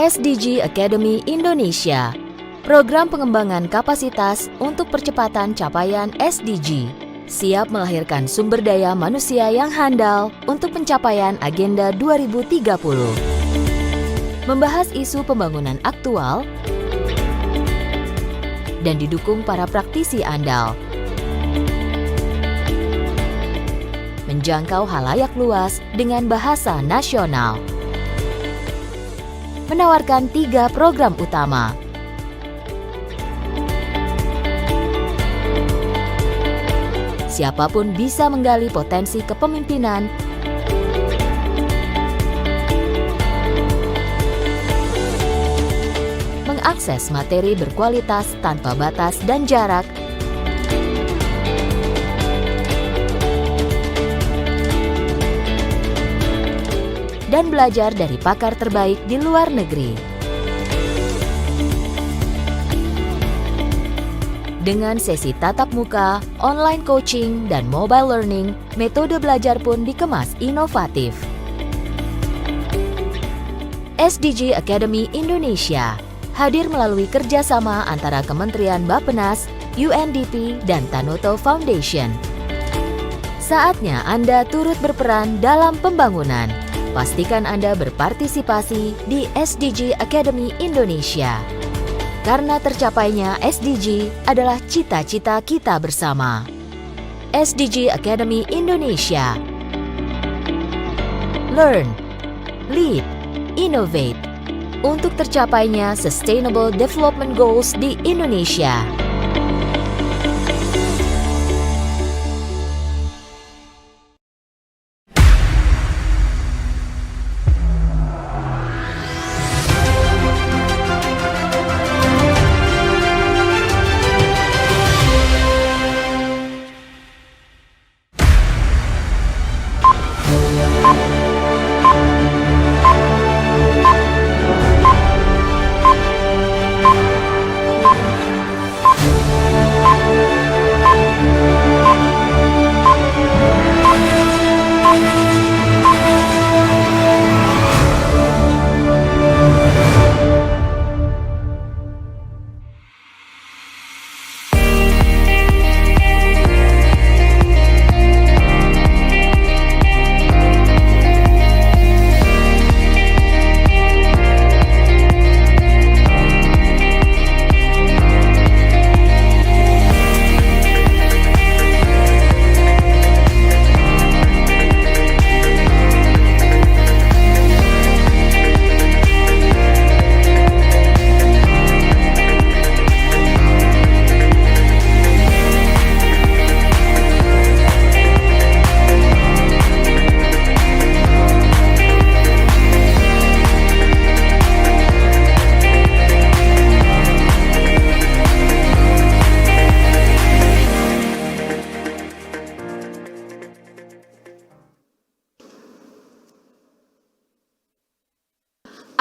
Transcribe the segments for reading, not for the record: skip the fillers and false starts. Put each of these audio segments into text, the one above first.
SDG Academy Indonesia, program pengembangan kapasitas untuk percepatan capaian SDG, siap melahirkan sumber daya manusia yang handal untuk pencapaian Agenda 2030. Membahas isu pembangunan aktual dan didukung para praktisi andal. Menjangkau halayak luas dengan bahasa nasional. Menawarkan 3 program utama. Siapapun bisa menggali potensi kepemimpinan, mengakses materi berkualitas tanpa batas dan jarak, dan belajar dari pakar terbaik di luar negeri. Dengan sesi tatap muka, online coaching, dan mobile learning, metode belajar pun dikemas inovatif. SDG Academy Indonesia hadir melalui kerjasama antara Kementerian Bappenas, UNDP, dan Tanoto Foundation. Saatnya Anda turut berperan dalam pembangunan. Pastikan Anda berpartisipasi di SDG Academy Indonesia. Karena tercapainya SDG adalah cita-cita kita bersama. SDG Academy Indonesia. Learn, lead, innovate untuk tercapainya Sustainable Development Goals di Indonesia.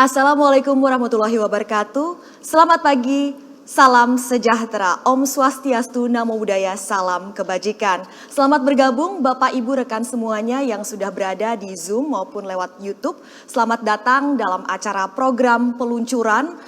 Assalamualaikum warahmatullahi wabarakatuh. Selamat pagi, salam sejahtera, Om Swastiastu, Namo Buddhaya, salam kebajikan. Selamat bergabung Bapak Ibu rekan semuanya yang sudah berada di Zoom maupun lewat YouTube. Selamat datang dalam acara program peluncuran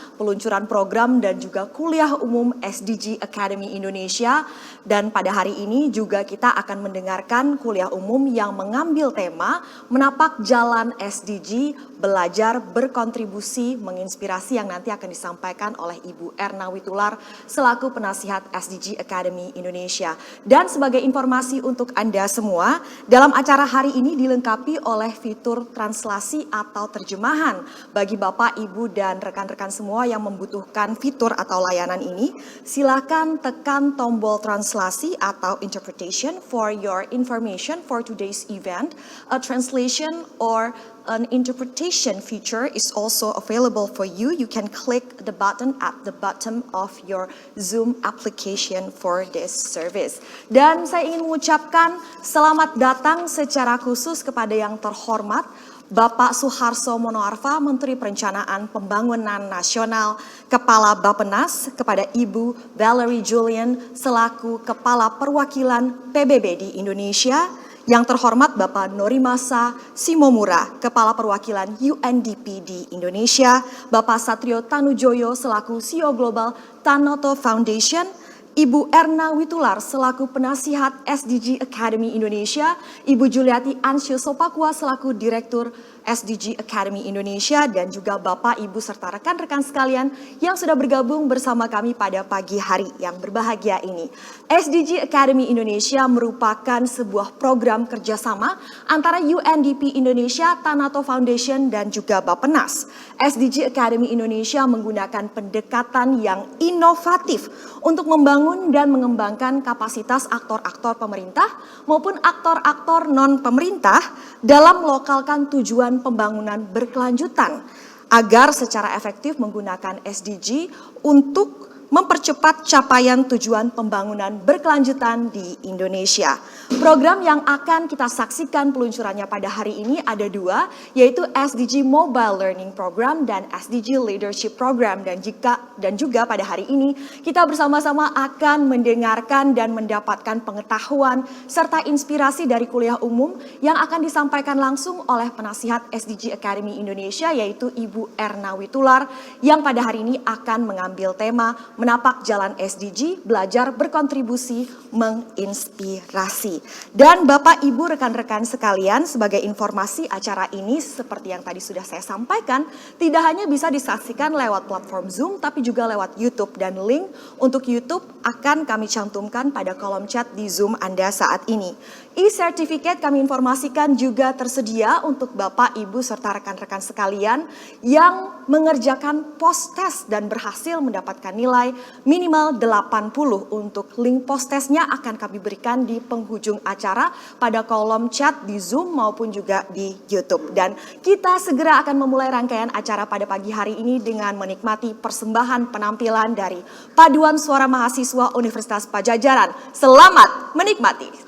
program dan juga kuliah umum SDG Academy Indonesia. Dan pada hari ini juga kita akan mendengarkan kuliah umum yang mengambil tema Menapak Jalan SDG, Belajar Berkontribusi Menginspirasi, yang nanti akan disampaikan oleh Ibu Erna Witular selaku penasihat SDG Academy Indonesia. Dan sebagai informasi untuk Anda semua, dalam acara hari ini dilengkapi oleh fitur translasi atau terjemahan. Bagi Bapak, Ibu, dan rekan-rekan semua yang membutuhkan fitur atau layanan ini, silakan tekan tombol translasi atau interpretation. For your information for today's event, a translation or an interpretation feature is also available for you. You can click the button at the bottom of your Zoom application for this service. Dan saya ingin mengucapkan selamat datang secara khusus kepada yang terhormat Bapak Suharso Monoarfa, Menteri Perencanaan Pembangunan Nasional, Kepala Bappenas, kepada Ibu Valerie Julian selaku Kepala Perwakilan PBB di Indonesia, Yang terhormat Bapak Norimasa Simomura, Kepala Perwakilan UNDP di Indonesia, Bapak Satrio Tanujoyo selaku CEO Global Tanoto Foundation, Ibu Erna Witular selaku Penasihat SDG Academy Indonesia, Ibu Juliati Ansyu Sopakua selaku Direktur SDG Academy Indonesia, dan juga Bapak, Ibu, serta rekan-rekan sekalian yang sudah bergabung bersama kami pada pagi hari yang berbahagia ini. SDG Academy Indonesia merupakan sebuah program kerjasama antara UNDP Indonesia, Tanoto Foundation, dan juga Bappenas. SDG Academy Indonesia menggunakan pendekatan yang inovatif untuk membangun dan mengembangkan kapasitas aktor-aktor pemerintah maupun aktor-aktor non-pemerintah dalam melokalkan tujuan pembangunan berkelanjutan agar secara efektif menggunakan SDG untuk mempercepat capaian tujuan pembangunan berkelanjutan di Indonesia. Program yang akan kita saksikan peluncurannya pada hari ini ada dua, yaitu SDG Mobile Learning Program dan SDG Leadership Program. Dan juga pada hari ini kita bersama-sama akan mendengarkan dan mendapatkan pengetahuan serta inspirasi dari kuliah umum yang akan disampaikan langsung oleh penasihat SDG Academy Indonesia, yaitu Ibu Erna Witular, yang pada hari ini akan mengambil tema Menapak Jalan SDG, Belajar Berkontribusi Menginspirasi. Dan Bapak, Ibu, rekan-rekan sekalian, sebagai informasi acara ini seperti yang tadi sudah saya sampaikan, tidak hanya bisa disaksikan lewat platform Zoom, tapi juga lewat YouTube, dan link untuk YouTube akan kami cantumkan pada kolom chat di Zoom Anda saat ini. E-Certificate kami informasikan juga tersedia untuk Bapak, Ibu, serta rekan-rekan sekalian yang mengerjakan post-test dan berhasil mendapatkan nilai minimal 80. Untuk link post-testnya akan kami berikan di penghujung acara pada kolom chat di Zoom maupun juga di YouTube. Dan kita segera akan memulai rangkaian acara pada pagi hari ini dengan menikmati persembahan penampilan dari Paduan Suara Mahasiswa Universitas Padjadjaran. Selamat menikmati.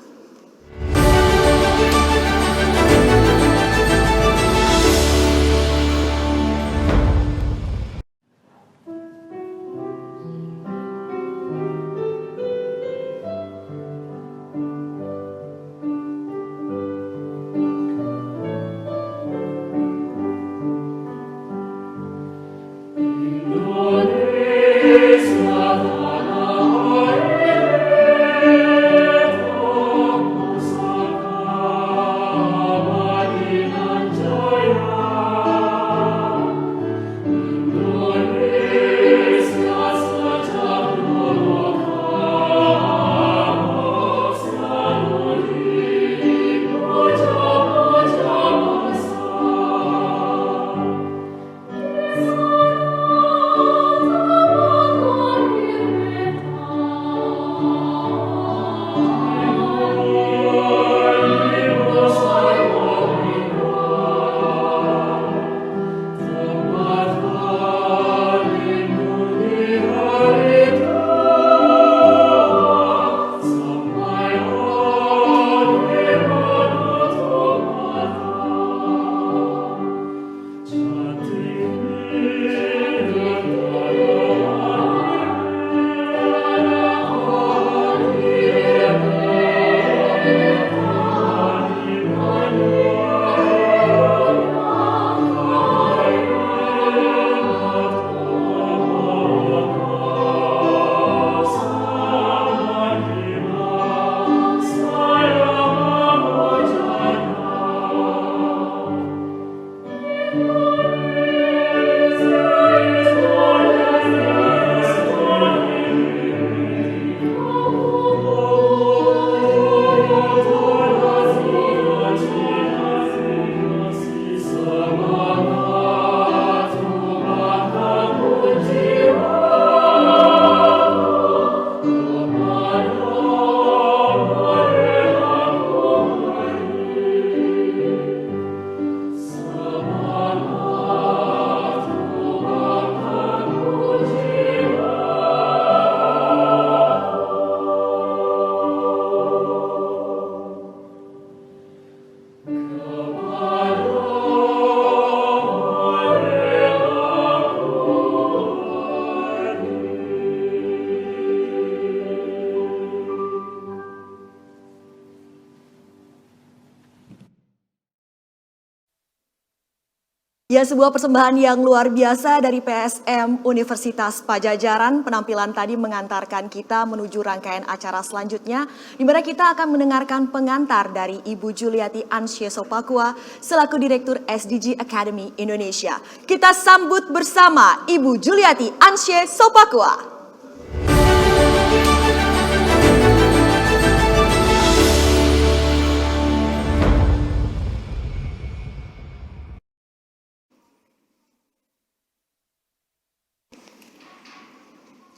Ya, sebuah persembahan yang luar biasa dari PSM Universitas Pajajaran. Penampilan tadi mengantarkan kita menuju rangkaian acara selanjutnya, di mana kita akan mendengarkan pengantar dari Ibu Juliati Ansye Sopakua selaku Direktur SDG Academy Indonesia. Kita sambut bersama Ibu Juliati Ansye Sopakua.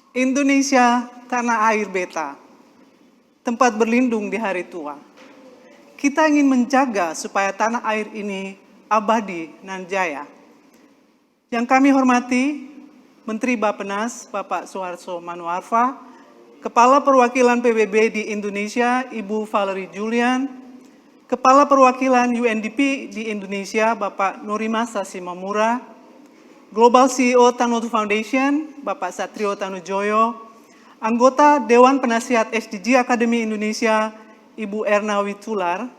Indonesia, tanah air beta, tempat berlindung di hari tua. Kita ingin menjaga supaya tanah air ini abadi dan jaya. Yang kami hormati, Menteri Bappenas, Bapak Suharto Manoarfa, Kepala Perwakilan PBB di Indonesia, Ibu Valerie Julian, Kepala Perwakilan UNDP di Indonesia, Bapak Norimasa Simamura, Global CEO Tanoto Foundation, Bapak Satrio Tanujoyo, anggota Dewan Penasihat SDG Akademi Indonesia, Ibu Erna Witular,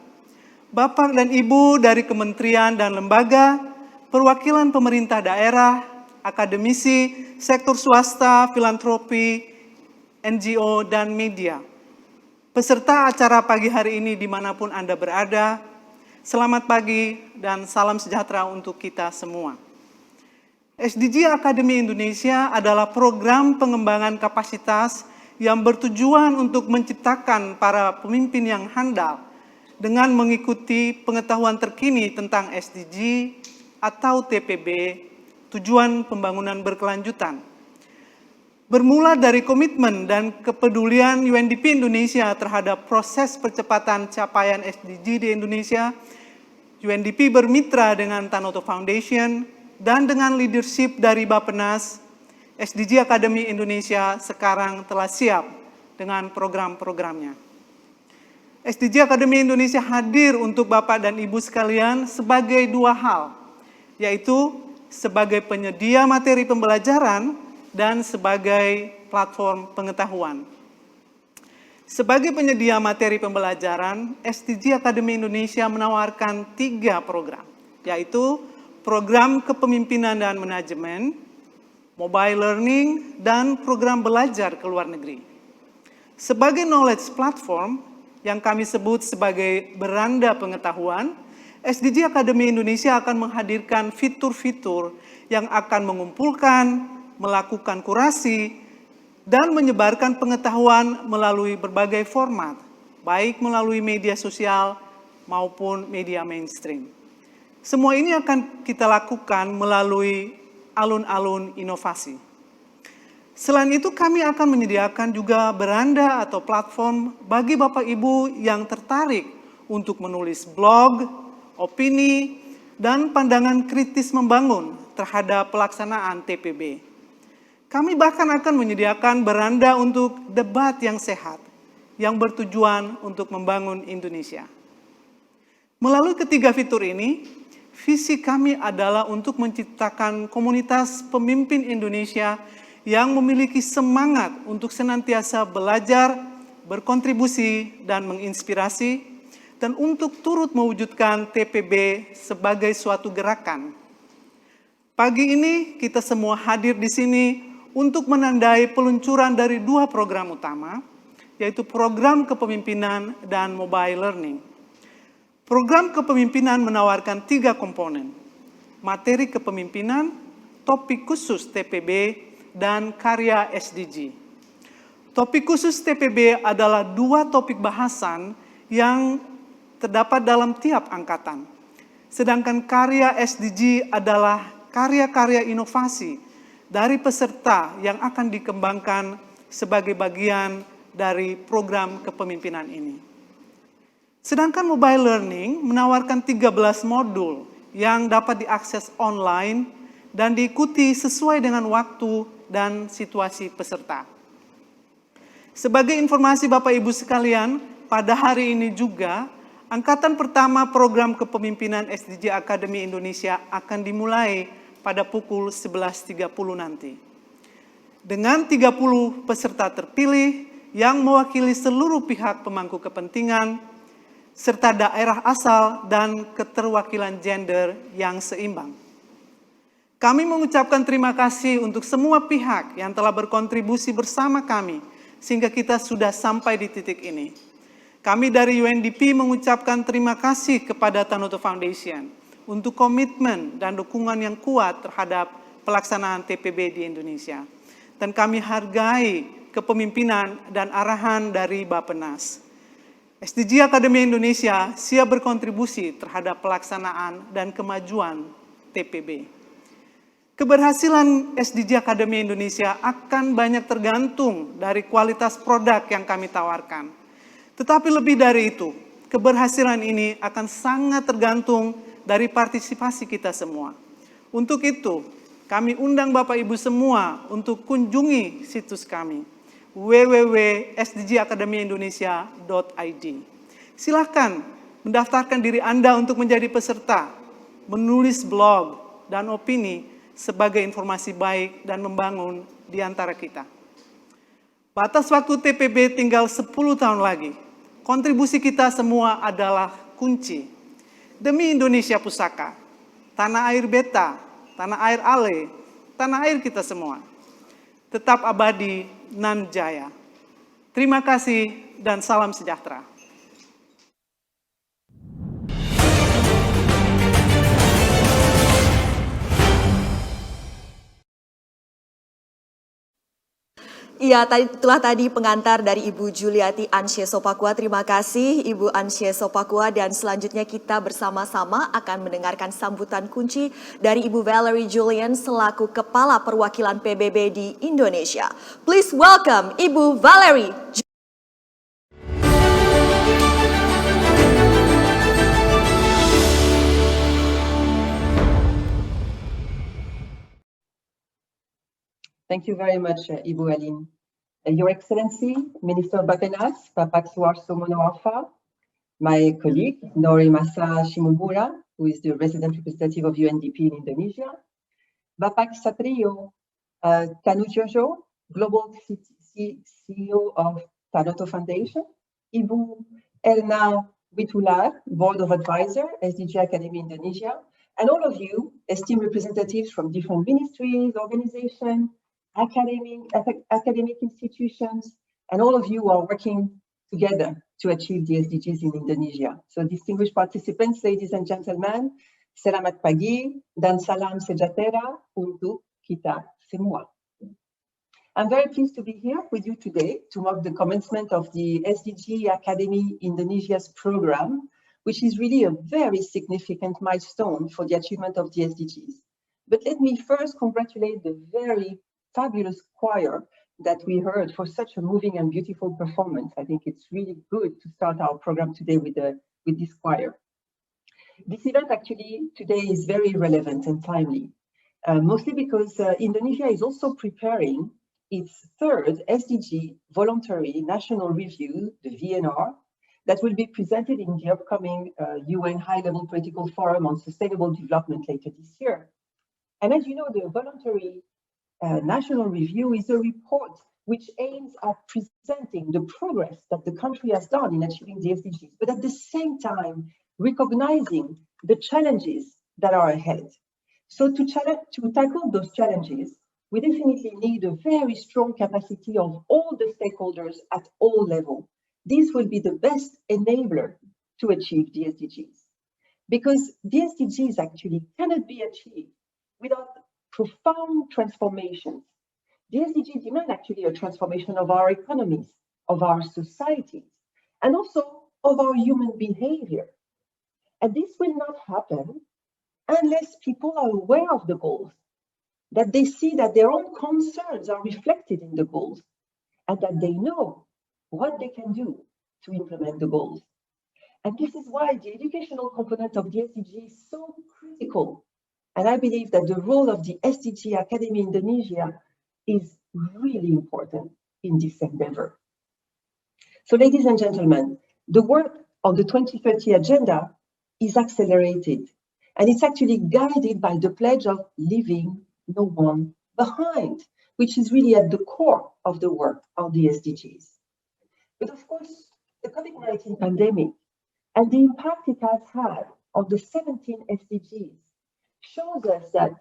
Bapak dan Ibu dari kementerian dan lembaga, perwakilan pemerintah daerah, akademisi, sektor swasta, filantropi, NGO, dan media. Peserta acara pagi hari ini dimanapun Anda berada, selamat pagi dan salam sejahtera untuk kita semua. SDG Akademi Indonesia adalah program pengembangan kapasitas yang bertujuan untuk menciptakan para pemimpin yang handal dengan mengikuti pengetahuan terkini tentang SDG atau TPB, tujuan pembangunan berkelanjutan. Bermula dari komitmen dan kepedulian UNDP Indonesia terhadap proses percepatan capaian SDG di Indonesia, UNDP bermitra dengan Tanoto Foundation, dan dengan leadership dari Bappenas, SDG Akademi Indonesia sekarang telah siap dengan program-programnya. SDG Akademi Indonesia hadir untuk Bapak dan Ibu sekalian sebagai dua hal, yaitu sebagai penyedia materi pembelajaran dan sebagai platform pengetahuan. Sebagai penyedia materi pembelajaran, SDG Akademi Indonesia menawarkan 3 program, yaitu program kepemimpinan dan manajemen, mobile learning, dan program belajar ke luar negeri. Sebagai knowledge platform yang kami sebut sebagai beranda pengetahuan, SDG Akademi Indonesia akan menghadirkan fitur-fitur yang akan mengumpulkan, melakukan kurasi, dan menyebarkan pengetahuan melalui berbagai format, baik melalui media sosial maupun media mainstream. Semua ini akan kita lakukan melalui alun-alun inovasi. Selain itu kami akan menyediakan juga beranda atau platform bagi Bapak Ibu yang tertarik untuk menulis blog, opini, dan pandangan kritis membangun terhadap pelaksanaan TPB. Kami bahkan akan menyediakan beranda untuk debat yang sehat, yang bertujuan untuk membangun Indonesia. Melalui ketiga fitur ini, visi kami adalah untuk menciptakan komunitas pemimpin Indonesia yang memiliki semangat untuk senantiasa belajar, berkontribusi, dan menginspirasi, dan untuk turut mewujudkan TPB sebagai suatu gerakan. Pagi ini kita semua hadir di sini untuk menandai peluncuran dari 2 program utama, yaitu program kepemimpinan dan mobile learning. Program kepemimpinan menawarkan 3 komponen, materi kepemimpinan, topik khusus TPB, dan karya SDG. Topik khusus TPB adalah 2 topik bahasan yang terdapat dalam tiap angkatan. Sedangkan karya SDG adalah karya-karya inovasi dari peserta yang akan dikembangkan sebagai bagian dari program kepemimpinan ini. Sedangkan mobile learning menawarkan 13 modul yang dapat diakses online dan diikuti sesuai dengan waktu dan situasi peserta. Sebagai informasi Bapak Ibu sekalian, pada hari ini juga angkatan pertama program kepemimpinan SDG Akademi Indonesia akan dimulai pada pukul 11.30 nanti. Dengan 30 peserta terpilih yang mewakili seluruh pihak pemangku kepentingan, serta daerah asal dan keterwakilan gender yang seimbang. Kami mengucapkan terima kasih untuk semua pihak yang telah berkontribusi bersama kami sehingga kita sudah sampai di titik ini. Kami dari UNDP mengucapkan terima kasih kepada Tanoto Foundation untuk komitmen dan dukungan yang kuat terhadap pelaksanaan TPB di Indonesia. Dan kami hargai kepemimpinan dan arahan dari Bappenas. SDG Akademi Indonesia siap berkontribusi terhadap pelaksanaan dan kemajuan TPB. Keberhasilan SDG Akademi Indonesia akan banyak tergantung dari kualitas produk yang kami tawarkan. Tetapi lebih dari itu, keberhasilan ini akan sangat tergantung dari partisipasi kita semua. Untuk itu, kami undang Bapak Ibu semua untuk kunjungi situs kami www.sdgakademiindonesia.id. Silakan mendaftarkan diri Anda untuk menjadi peserta, menulis blog dan opini sebagai informasi baik dan membangun di antara kita. Batas waktu TPB tinggal 10 tahun lagi. Kontribusi kita semua adalah kunci. Demi Indonesia Pusaka, tanah air beta, tanah air Ale, tanah air kita semua. Tetap abadi nan jaya. Terima kasih dan salam sejahtera. Iya, itulah tadi pengantar dari Ibu Juliati Ansye Sopakua. Terima kasih Ibu Ansye Sopakua, dan selanjutnya kita bersama-sama akan mendengarkan sambutan kunci dari Ibu Valerie Julian selaku Kepala Perwakilan PBB di Indonesia. Please welcome Ibu Valerie. Thank you very much, Ibu Aline. Your Excellency, Minister Bappenas, Bapak Suharto Monoarfa, my colleague, Norimasa Shimomura, who is the resident representative of UNDP in Indonesia, Bapak Satrio Tanujojo, Global CEO of Tanoto Foundation, Ibu Elna Witular, Board of Advisor, SDG Academy Indonesia, and all of you, esteemed representatives from different ministries, organizations, academic institutions, and all of you who are working together to achieve the SDGs in Indonesia. So distinguished participants, ladies and gentlemen, selamat pagi dan salam sejahtera untuk kita semua. I'm very pleased to be here with you today to mark the commencement of the SDG Academy Indonesia's program, which is really a very significant milestone for the achievement of the SDGs. But let me first congratulate the very fabulous choir that we heard for such a moving and beautiful performance. I think it's really good to start our program today with this choir. This event actually today is very relevant and timely, mostly because Indonesia is also preparing its third SDG voluntary national review, the VNR, that will be presented in the upcoming UN High-Level Political Forum on Sustainable Development later this year. And as you know, the voluntary national review is a report which aims at presenting the progress that the country has done in achieving the SDGs, but at the same time, recognizing the challenges that are ahead. So to tackle those challenges, we definitely need a very strong capacity of all the stakeholders at all levels. This will be the best enabler to achieve the SDGs, because the SDGs actually cannot be achieved without profound transformations. The SDGs demand actually a transformation of our economies, of our societies, and also of our human behavior. And this will not happen unless people are aware of the goals, that they see that their own concerns are reflected in the goals, and that they know what they can do to implement the goals. And this is why the educational component of the SDG is so critical. And I believe that the role of the SDG Academy Indonesia is really important in this endeavor. So ladies and gentlemen, the work on the 2030 agenda is accelerated, and it's actually guided by the pledge of leaving no one behind, which is really at the core of the work of the SDGs. But of course, the COVID-19 pandemic and the impact it has had on the 17 SDGs shows us that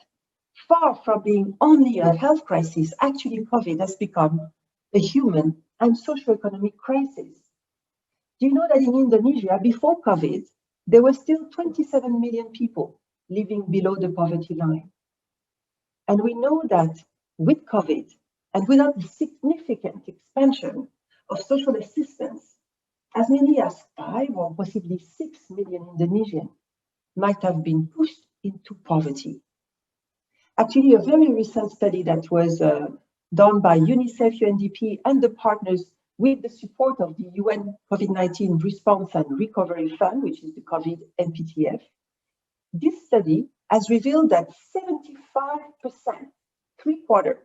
far from being only a health crisis, actually COVID has become a human and socio-economic crisis. Do you know that in Indonesia, before COVID, there were still 27 million people living below the poverty line? And we know that with COVID and without the significant expansion of social assistance, as many as 5 or possibly 6 million Indonesians might have been pushed into poverty. Actually, a very recent study that was done by UNICEF, UNDP, and the partners with the support of the UN COVID-19 Response and Recovery Fund, which is the COVID NPTF, this study has revealed that 75%, 3/4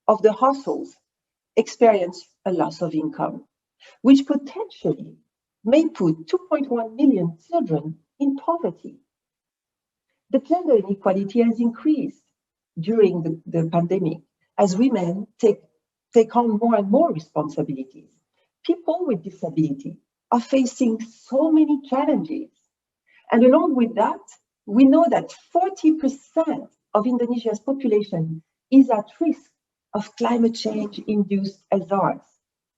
of the households experience a loss of income, which potentially may put 2.1 million children in poverty. The gender inequality has increased during the pandemic as women take on more and more responsibilities. People with disability are facing so many challenges. And along with that, we know that 40% of Indonesia's population is at risk of climate change-induced hazards.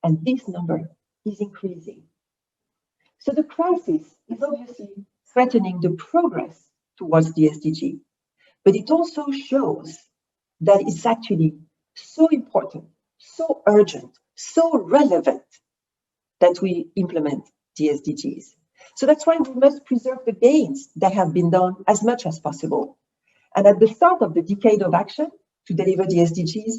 And this number is increasing. So the crisis is obviously threatening the progress towards the SDG, but it also shows that it's actually so important, so urgent, so relevant that we implement the SDGs. So that's why we must preserve the gains that have been done as much as possible. And at the start of the decade of action to deliver the SDGs,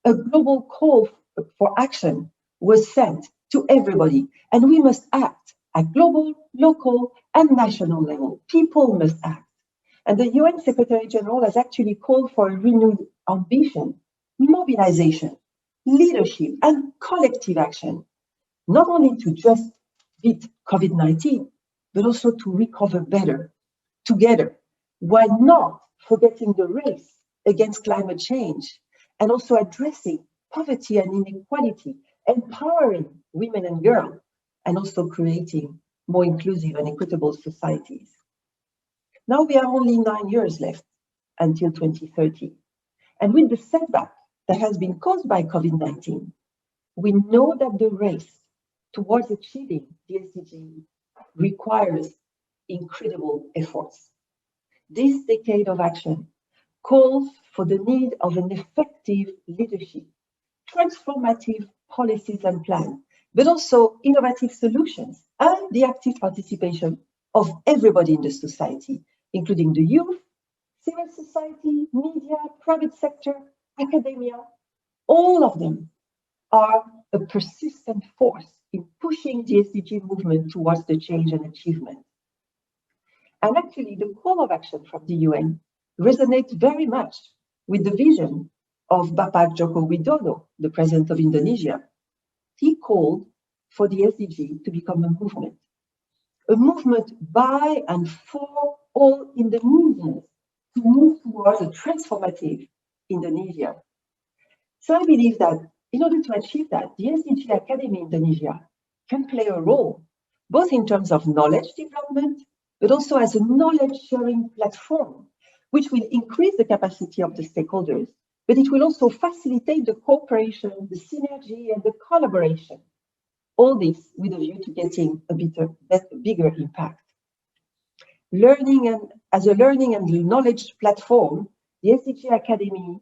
a global call for action was sent to everybody, and we must act at global, local, and national level. People must act. And the UN Secretary General has actually called for a renewed ambition, mobilization, leadership, and collective action, not only to just beat COVID-19, but also to recover better together, while not forgetting the race against climate change, and also addressing poverty and inequality, empowering women and girls, and also creating more inclusive and equitable societies. Now we have only 9 years left until 2030. And with the setback that has been caused by COVID-19, we know that the race towards achieving the SDG requires incredible efforts. This decade of action calls for the need of an effective leadership, transformative policies and plans, but also innovative solutions and the active participation of everybody in the society, including the youth, civil society, media, private sector, academia. All of them are a persistent force in pushing the SDG movement towards the change and achievement. And actually, the call of action from the UN resonates very much with the vision of Bapak Joko Widodo, the president of Indonesia. He called for the SDG to become a movement by and for all Indonesians to move towards a transformative Indonesia. So I believe that in order to achieve that, the SDG Academy Indonesia can play a role, both in terms of knowledge development, but also as a knowledge-sharing platform, which will increase the capacity of the stakeholders, but it will also facilitate the cooperation, the synergy, and the collaboration. All this with a view to getting a bigger impact. As a learning and knowledge platform, the SDG Academy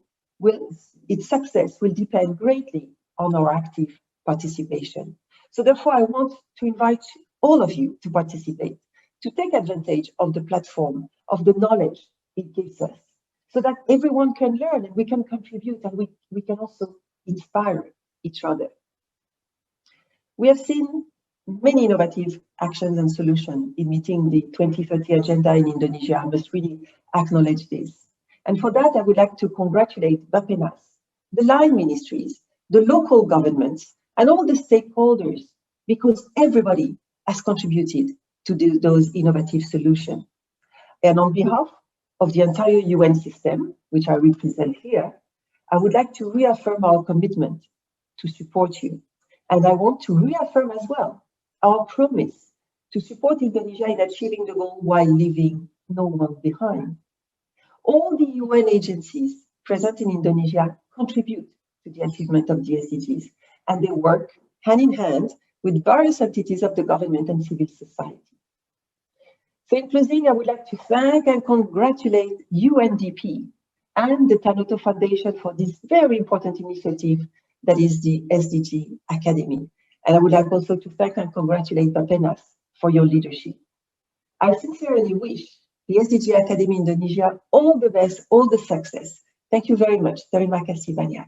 its success will depend greatly on our active participation. So therefore, I want to invite all of you to participate, to take advantage of the platform, of the knowledge it gives us, so that everyone can learn and we can contribute and we can also inspire each other. We have seen many innovative actions and solutions in meeting the 2030 agenda in Indonesia. I must really acknowledge this. And for that, I would like to congratulate Bappenas, the line ministries, the local governments, and all the stakeholders, because everybody has contributed to those innovative solutions. And on behalf of the entire UN system, which I represent here, I would like to reaffirm our commitment to support you. And I want to reaffirm as well our promise to support Indonesia in achieving the goal while leaving no one behind. All the UN agencies present in Indonesia contribute to the achievement of the SDGs, and they work hand in hand with various entities of the government and civil society. So in closing, I would like to thank and congratulate UNDP and the Tanoto Foundation for this very important initiative that is the SDG Academy. And I would like also to thank and congratulate Bapenas for your leadership. I sincerely wish the SDG Academy Indonesia all the best, all the success. Thank you very much. Terima kasih banyak.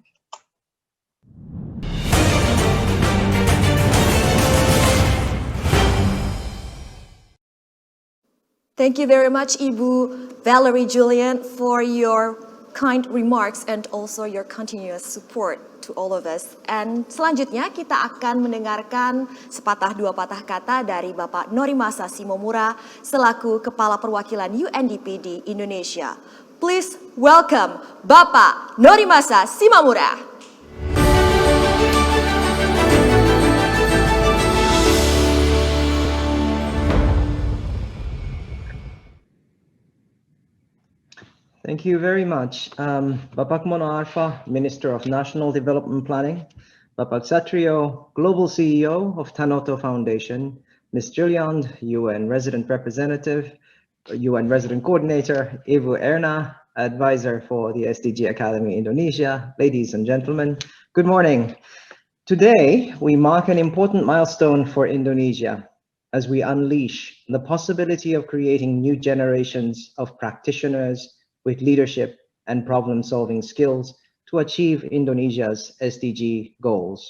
Thank you very much, Ibu Valerie Julian, for your kind remarks and also your continuous support to all of us. And selanjutnya kita akan mendengarkan sepatah dua patah kata dari Bapak Norimasa Simomura selaku Kepala Perwakilan UNDP di Indonesia. Please welcome Bapak Norimasa Simomura. Thank you very much. Bapak Mono Arfa, Minister of National Development Planning, Bapak Satrio, Global CEO of Tanoto Foundation, Ms. Juliand, UN Resident Representative, UN Resident Coordinator, Ibu Erna, Advisor for the SDG Academy Indonesia, ladies and gentlemen, good morning. Today, we mark an important milestone for Indonesia as we unleash the possibility of creating new generations of practitioners with leadership and problem-solving skills to achieve Indonesia's SDG goals.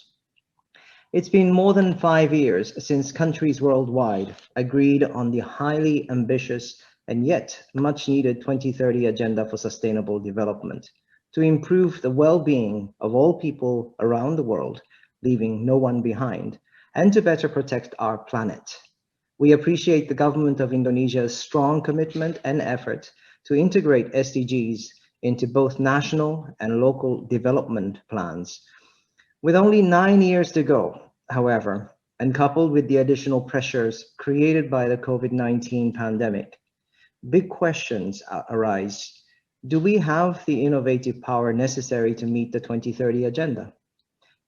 It's been more than 5 years since countries worldwide agreed on the highly ambitious and yet much-needed 2030 Agenda for Sustainable Development to improve the well-being of all people around the world, leaving no one behind, and to better protect our planet. We appreciate the government of Indonesia's strong commitment and effort to integrate SDGs into both national and local development plans. With only 9 years to go, however, and coupled with the additional pressures created by the COVID-19 pandemic, big questions arise. Do we have the innovative power necessary to meet the 2030 Agenda?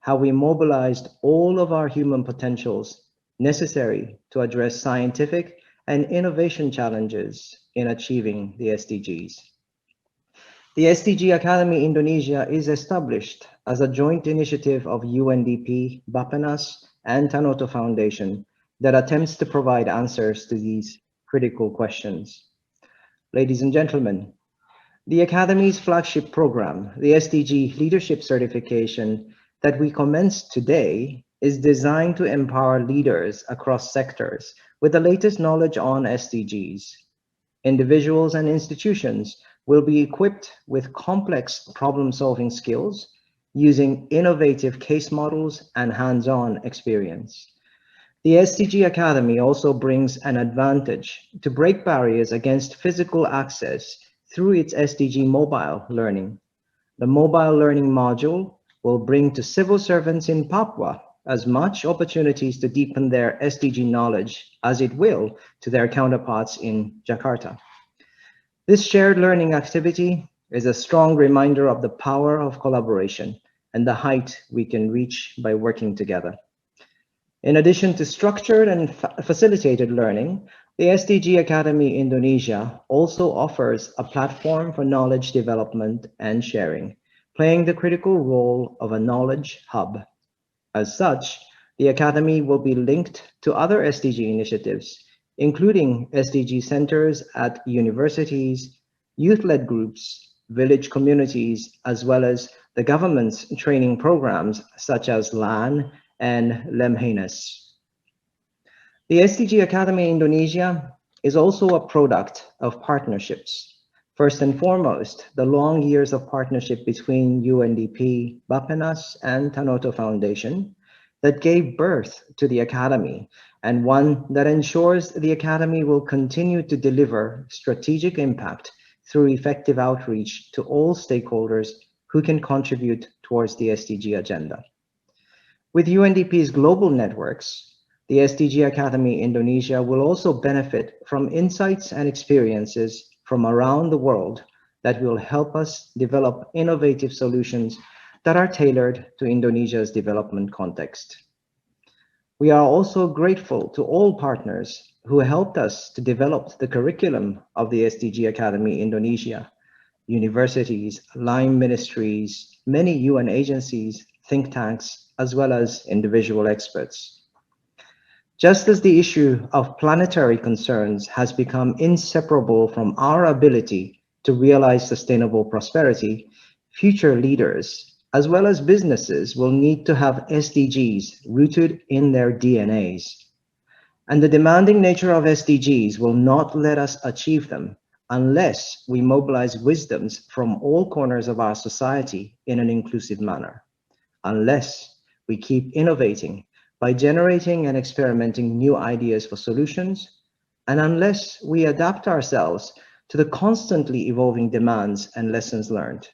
Have we mobilized all of our human potentials necessary to address scientific and innovation challenges in achieving the SDGs? The SDG Academy Indonesia is established as a joint initiative of UNDP, Bapenas, and Tanoto Foundation that attempts to provide answers to these critical questions. Ladies and gentlemen, the Academy's flagship program, the SDG Leadership Certification that we commenced today, is designed to empower leaders across sectors with the latest knowledge on SDGs. Individuals and institutions will be equipped with complex problem-solving skills using innovative case models and hands-on experience. The SDG Academy also brings an advantage to break barriers against physical access through its SDG mobile learning. The mobile learning module will bring to civil servants in Papua as much opportunities to deepen their SDG knowledge as it will to their counterparts in Jakarta. This shared learning activity is a strong reminder of the power of collaboration and the height we can reach by working together. In addition to structured and facilitated learning, the SDG Academy Indonesia also offers a platform for knowledge development and sharing, playing the critical role of a knowledge hub. As such, the Academy will be linked to other SDG initiatives, including SDG centers at universities, youth-led groups, village communities, as well as the government's training programs such as LAN and Lemhanas. The SDG Academy Indonesia is also a product of partnerships. First and foremost, the long years of partnership between UNDP, Bapenas, and Tanoto Foundation that gave birth to the Academy, and one that ensures the Academy will continue to deliver strategic impact through effective outreach to all stakeholders who can contribute towards the SDG agenda. With UNDP's global networks, the SDG Academy Indonesia will also benefit from insights and experiences from around the world that will help us develop innovative solutions that are tailored to Indonesia's development context. We are also grateful to all partners who helped us to develop the curriculum of the SDG Academy Indonesia, universities, line ministries, many UN agencies, think tanks, as well as individual experts. Just as the issue of planetary concerns has become inseparable from our ability to realize sustainable prosperity, future leaders, as well as businesses, will need to have SDGs rooted in their DNAs. And the demanding nature of SDGs will not let us achieve them unless we mobilize wisdoms from all corners of our society in an inclusive manner, unless we keep innovating by generating and experimenting new ideas for solutions, and unless we adapt ourselves to the constantly evolving demands and lessons learned.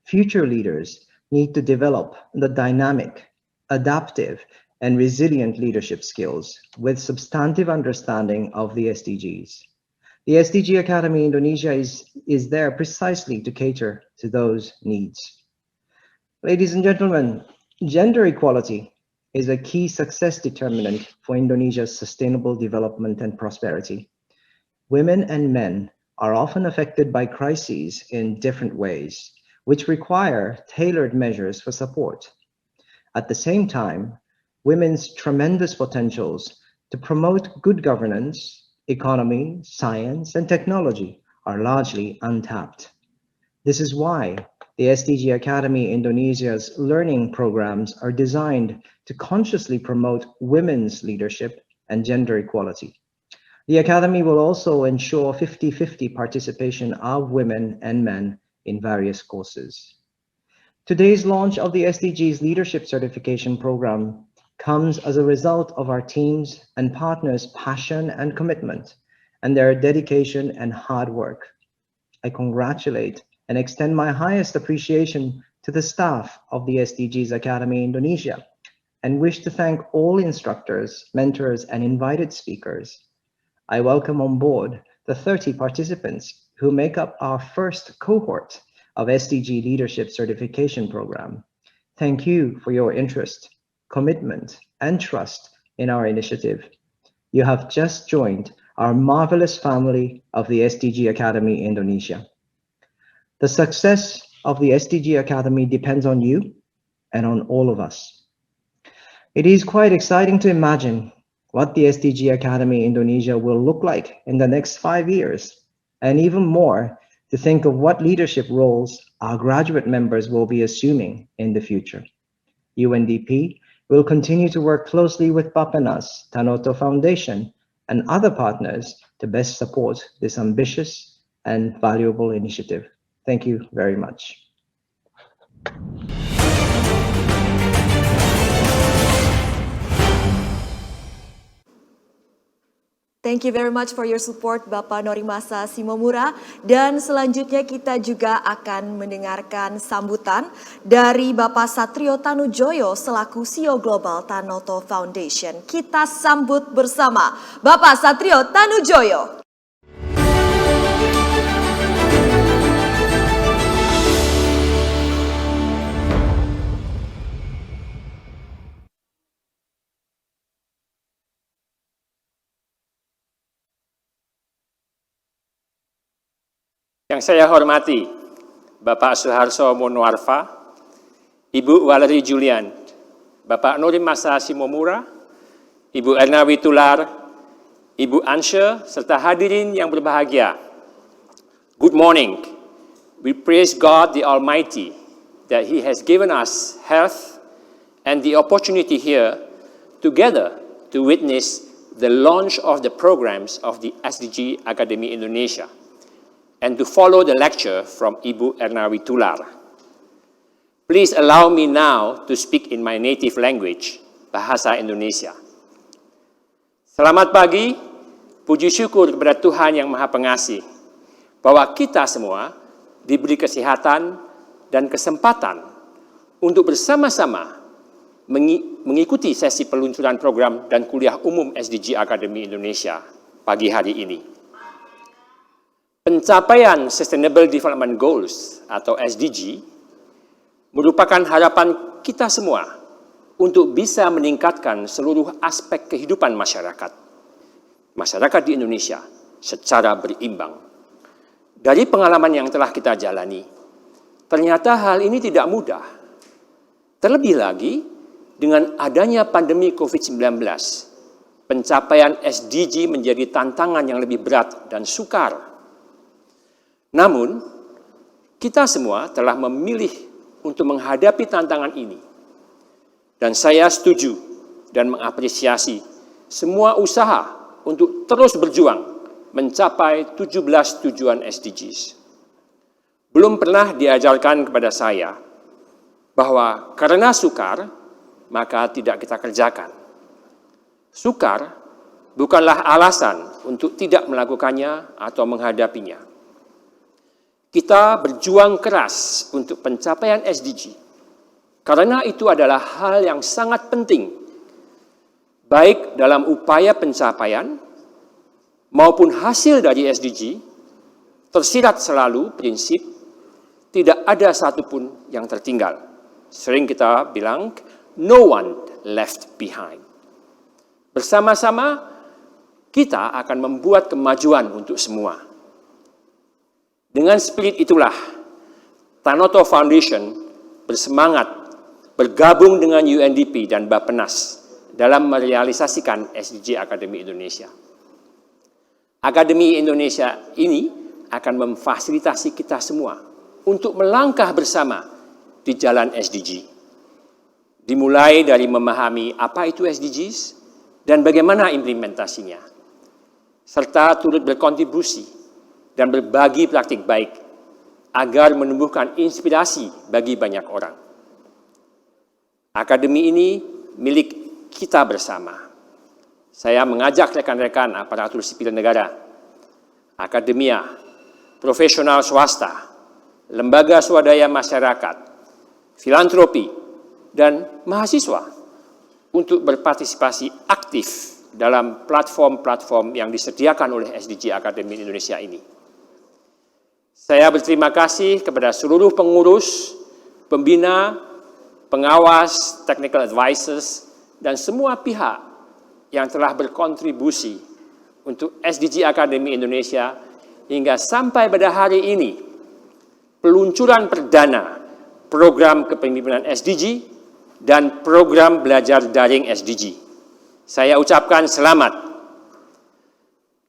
Future leaders need to develop the dynamic, adaptive, and resilient leadership skills with substantive understanding of the SDGs. The SDG Academy Indonesia is there precisely to cater to those needs. Ladies and gentlemen, gender equality is a key success determinant for Indonesia's sustainable development and prosperity. Women and men are often affected by crises in different ways, which require tailored measures for support. At the same time, women's tremendous potentials to promote good governance, economy, science, and technology are largely untapped. This is why the SDG Academy Indonesia's learning programs are designed to consciously promote women's leadership and gender equality. The Academy will also ensure 50-50 participation of women and men in various courses. Today's launch of the SDGs Leadership Certification Program comes as a result of our teams and partners' passion and commitment, and their dedication and hard work. I congratulate and extend my highest appreciation to the staff of the SDGs Academy Indonesia, and wish to thank all instructors, mentors, and invited speakers. I welcome on board the 30 participants who make up our first cohort of SDG Leadership Certification Program. Thank you for your interest, commitment, and trust in our initiative. You have just joined our marvelous family of the SDG Academy Indonesia. The success of the SDG Academy depends on you and on all of us. It is quite exciting to imagine what the SDG Academy Indonesia will look like in the next 5 years, and even more to think of what leadership roles our graduate members will be assuming in the future. UNDP will continue to work closely with Bappenas, Tanoto Foundation, and other partners to best support this ambitious and valuable initiative. Thank you very much. Thank you very much for your support, Bapak Norimasa Simomura. Dan selanjutnya kita juga akan mendengarkan sambutan dari Bapak Satrio Tanujoyo selaku CEO Global Tanoto Foundation. Kita sambut bersama Bapak Satrio Tanujoyo. Yang saya hormati, Bapak Suharto Monoarfa, Ibu Valerie Julian, Bapak Norimasa Simomura, Ibu Erna Witular, Ibu Anshe, serta hadirin yang berbahagia. Good morning. We praise God the Almighty that He has given us health and the opportunity here together to witness the launch of the programs of the SDG Academy Indonesia, and to follow the lecture from Ibu Erna Witular. Please allow me now to speak in my native language, Bahasa Indonesia. Selamat pagi, puji syukur kepada Tuhan Yang Maha Pengasih, bahwa kita semua diberi kesehatan dan kesempatan untuk bersama-sama mengikuti sesi peluncuran program dan kuliah umum SDG Academy Indonesia pagi hari ini. Pencapaian Sustainable Development Goals atau SDG merupakan harapan kita semua untuk bisa meningkatkan seluruh aspek kehidupan masyarakat di Indonesia secara berimbang. Dari pengalaman yang telah kita jalani, ternyata hal ini tidak mudah. Terlebih lagi dengan adanya pandemi COVID-19, pencapaian SDG menjadi tantangan yang lebih berat dan sukar. Namun, kita semua telah memilih untuk menghadapi tantangan ini. Dan saya setuju dan mengapresiasi semua usaha untuk terus berjuang mencapai 17 tujuan SDGs. Belum pernah diajarkan kepada saya bahwa karena sukar, maka tidak kita kerjakan. Sukar bukanlah alasan untuk tidak melakukannya atau menghadapinya. Kita berjuang keras untuk pencapaian SDG, karena itu adalah hal yang sangat penting, baik dalam upaya pencapaian maupun hasil dari SDG, tersirat selalu prinsip tidak ada satupun yang tertinggal. Sering kita bilang, no one left behind. Bersama-sama, kita akan membuat kemajuan untuk semua. Dengan spirit itulah, Tanoto Foundation bersemangat bergabung dengan UNDP dan Bappenas dalam merealisasikan SDG Akademi Indonesia. Akademi Indonesia ini akan memfasilitasi kita semua untuk melangkah bersama di jalan SDG. Dimulai dari memahami apa itu SDGs dan bagaimana implementasinya, serta turut berkontribusi dan berbagi praktik baik agar menumbuhkan inspirasi bagi banyak orang. Akademi ini milik kita bersama. Saya mengajak rekan-rekan aparatur sipil negara, akademia, profesional swasta, lembaga swadaya masyarakat, filantropi, dan mahasiswa untuk berpartisipasi aktif dalam platform-platform yang disediakan oleh SDG Akademi Indonesia ini. Saya berterima kasih kepada seluruh pengurus, pembina, pengawas, technical advisors, dan semua pihak yang telah berkontribusi untuk SDG Akademi Indonesia hingga sampai pada hari ini, peluncuran perdana program kepemimpinan SDG dan program belajar daring SDG. Saya ucapkan selamat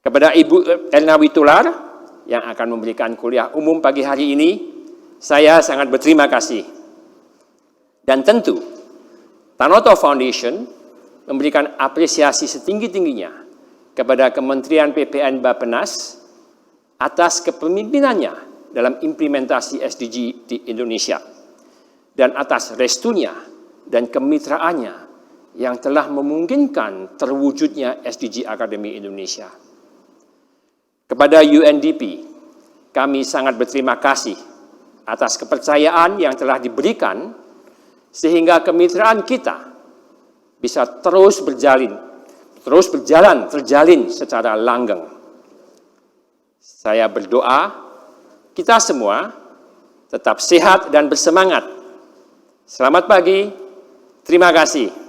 kepada Ibu Erna Witular yang akan memberikan kuliah umum pagi hari ini. Saya sangat berterima kasih. Dan tentu, Tanoto Foundation memberikan apresiasi setinggi-tingginya kepada Kementerian PPN Bappenas atas kepemimpinannya dalam implementasi SDG di Indonesia dan atas restunya dan kemitraannya yang telah memungkinkan terwujudnya SDG Akademi Indonesia. Kepada UNDP, kami sangat berterima kasih atas kepercayaan yang telah diberikan sehingga kemitraan kita bisa terus terjalin secara langgeng. Saya berdoa kita semua tetap sehat dan bersemangat. Selamat pagi, terima kasih.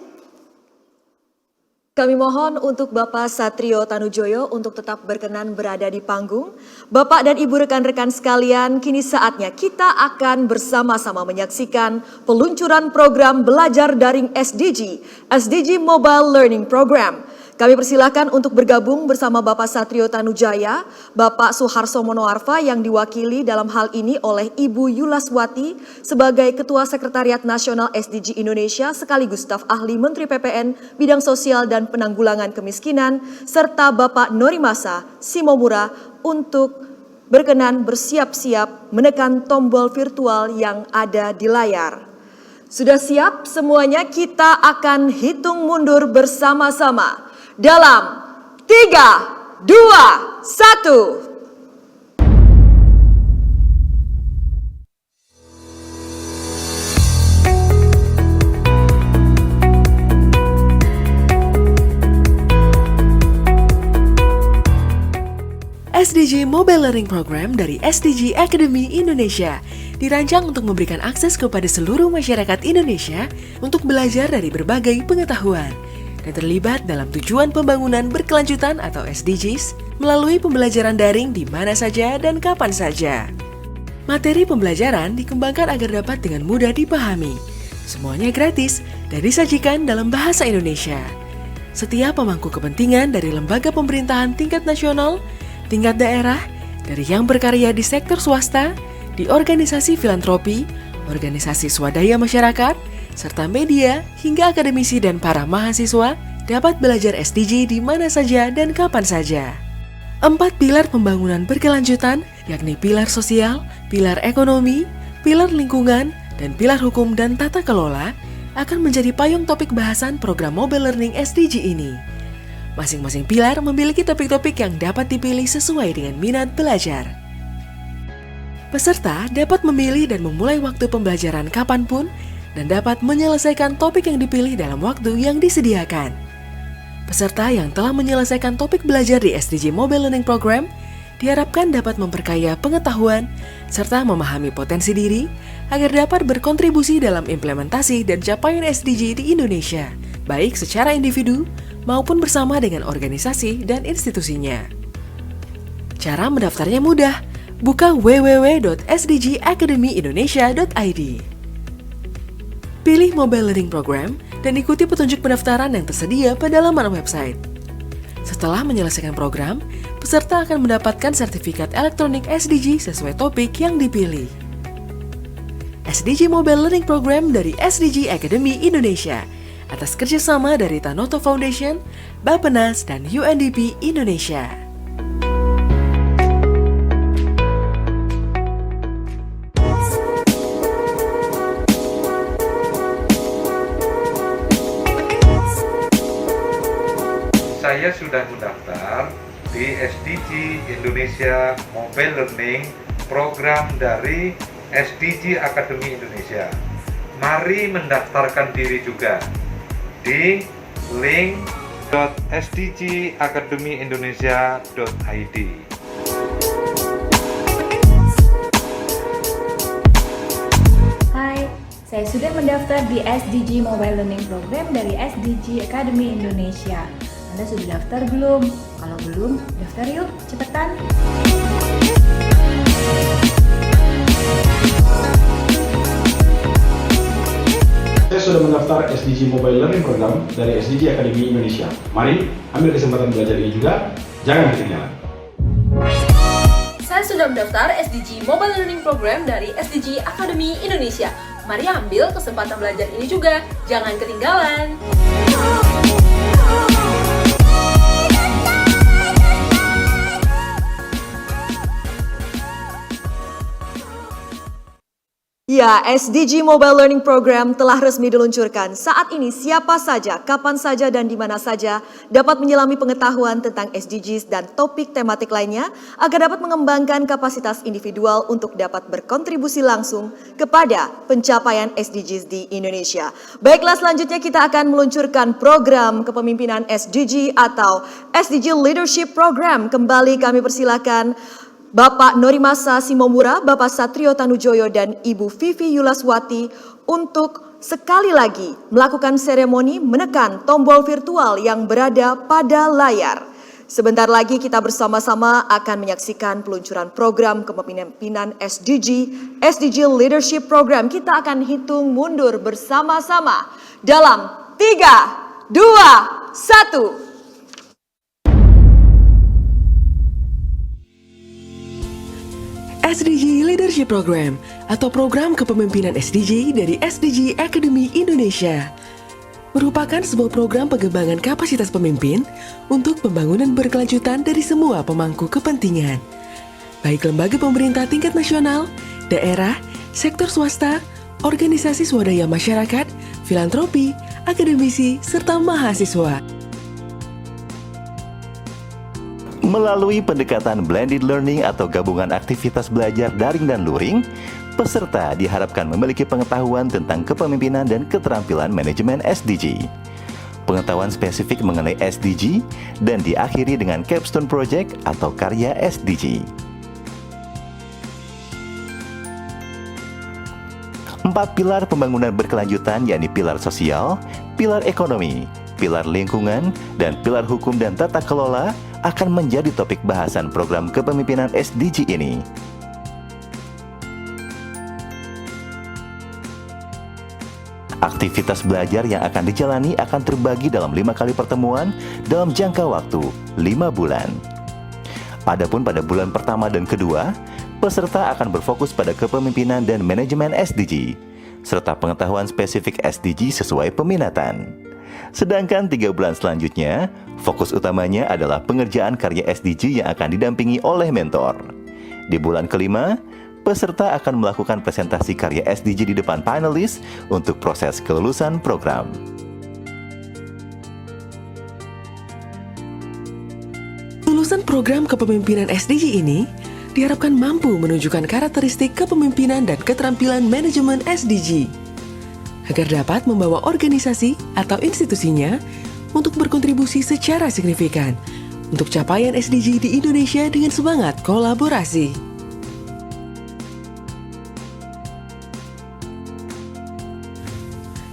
Kami mohon untuk Bapak Satrio Tanujoyo untuk tetap berkenan berada di panggung. Bapak dan Ibu rekan-rekan sekalian, kini saatnya kita akan bersama-sama menyaksikan peluncuran program belajar daring SDG, SDG Mobile Learning Program. Kami persilakan untuk bergabung bersama Bapak Satrio Tanujaya, Bapak Suharso Monoarfa yang diwakili dalam hal ini oleh Ibu Yulaswati sebagai Ketua Sekretariat Nasional SDG Indonesia sekaligus staf ahli Menteri PPN Bidang Sosial dan Penanggulangan Kemiskinan, serta Bapak Norimasa Simomura untuk berkenan bersiap-siap menekan tombol virtual yang ada di layar. Sudah siap semuanya? Kita akan hitung mundur bersama-sama. Dalam 3, 2, 1. SDG Mobile Learning Program dari SDG Academy Indonesia dirancang untuk memberikan akses kepada seluruh masyarakat Indonesia untuk belajar dari berbagai pengetahuan dan terlibat dalam tujuan pembangunan berkelanjutan atau SDGs melalui pembelajaran daring di mana saja dan kapan saja. Materi pembelajaran dikembangkan agar dapat dengan mudah dipahami. Semuanya gratis dan disajikan dalam bahasa Indonesia. Setiap pemangku kepentingan dari lembaga pemerintahan tingkat nasional, tingkat daerah, dari yang berkarya di sektor swasta, di organisasi filantropi, organisasi swadaya masyarakat, serta media, hingga akademisi dan para mahasiswa dapat belajar SDG di mana saja dan kapan saja. 4 pilar pembangunan berkelanjutan, yakni pilar sosial, pilar ekonomi, pilar lingkungan, dan pilar hukum dan tata kelola akan menjadi payung topik bahasan program Mobile Learning SDG ini. Masing-masing pilar memiliki topik-topik yang dapat dipilih sesuai dengan minat belajar. Peserta dapat memilih dan memulai waktu pembelajaran kapanpun dan dapat menyelesaikan topik yang dipilih dalam waktu yang disediakan. Peserta yang telah menyelesaikan topik belajar di SDG Mobile Learning Program diharapkan dapat memperkaya pengetahuan serta memahami potensi diri agar dapat berkontribusi dalam implementasi dan capaian SDG di Indonesia, baik secara individu maupun bersama dengan organisasi dan institusinya. Cara mendaftarnya mudah, buka www.sdgacademyindonesia.id. Pilih Mobile Learning Program dan ikuti petunjuk pendaftaran yang tersedia pada laman website. Setelah menyelesaikan program, peserta akan mendapatkan sertifikat elektronik SDG sesuai topik yang dipilih. SDG Mobile Learning Program dari SDG Academy Indonesia atas kerjasama dari Tanoto Foundation, Bappenas, dan UNDP Indonesia. Saya sudah mendaftar di SDG Indonesia Mobile Learning Program dari SDG Academy Indonesia. Mari mendaftarkan diri juga di link.sdgacademyindonesia.id. Hai, saya sudah mendaftar di SDG Mobile Learning Program dari SDG Academy Indonesia. Anda sudah daftar belum? Kalau belum, daftar yuk, cepetan! Saya sudah mendaftar SDG Mobile Learning Program dari SDG Academy Indonesia. Mari ambil kesempatan belajar ini juga, jangan ketinggalan. Saya sudah mendaftar SDG Mobile Learning Program dari SDG Academy Indonesia. Mari ambil kesempatan belajar ini juga, jangan ketinggalan. Ya, SDG Mobile Learning Program telah resmi diluncurkan. Saat ini siapa saja, kapan saja, dan di mana saja dapat menyelami pengetahuan tentang SDGs dan topik tematik lainnya agar dapat mengembangkan kapasitas individual untuk dapat berkontribusi langsung kepada pencapaian SDGs di Indonesia. Baiklah, selanjutnya kita akan meluncurkan program kepemimpinan SDG atau SDG Leadership Program. Kembali kami persilakan Bapak Norimasa Simomura, Bapak Satrio Tanujoyo, dan Ibu Vivi Yulaswati untuk sekali lagi melakukan seremoni menekan tombol virtual yang berada pada layar. Sebentar lagi kita bersama-sama akan menyaksikan peluncuran program kepemimpinan SDG Leadership Program. Kita akan hitung mundur bersama-sama dalam 3, 2, 1. SDG Leadership Program atau Program Kepemimpinan SDG dari SDG Academy Indonesia merupakan sebuah program pengembangan kapasitas pemimpin untuk pembangunan berkelanjutan dari semua pemangku kepentingan, baik lembaga pemerintah tingkat nasional, daerah, sektor swasta, organisasi swadaya masyarakat, filantropi, akademisi, serta mahasiswa. Melalui pendekatan blended learning atau gabungan aktivitas belajar daring dan luring, peserta diharapkan memiliki pengetahuan tentang kepemimpinan dan keterampilan manajemen SDG. pengetahuan spesifik mengenai SDG, dan diakhiri dengan capstone project atau karya SDG. 4 pilar pembangunan berkelanjutan, yakni pilar sosial, pilar ekonomi, pilar lingkungan, dan pilar hukum dan tata kelola akan menjadi topik bahasan program kepemimpinan SDG ini. Aktivitas belajar yang akan dijalani akan terbagi dalam 5 kali pertemuan dalam jangka waktu 5 bulan. Adapun pada bulan pertama dan kedua, peserta akan berfokus pada kepemimpinan dan manajemen SDG, serta pengetahuan spesifik SDG sesuai peminatan. Sedangkan 3 bulan selanjutnya, fokus utamanya adalah pengerjaan karya SDG yang akan didampingi oleh mentor. Di bulan kelima, peserta akan melakukan presentasi karya SDG di depan panelis untuk proses kelulusan program. Lulusan program kepemimpinan SDG ini diharapkan mampu menunjukkan karakteristik kepemimpinan dan keterampilan manajemen SDG agar dapat membawa organisasi atau institusinya untuk berkontribusi secara signifikan untuk capaian SDG di Indonesia dengan semangat kolaborasi.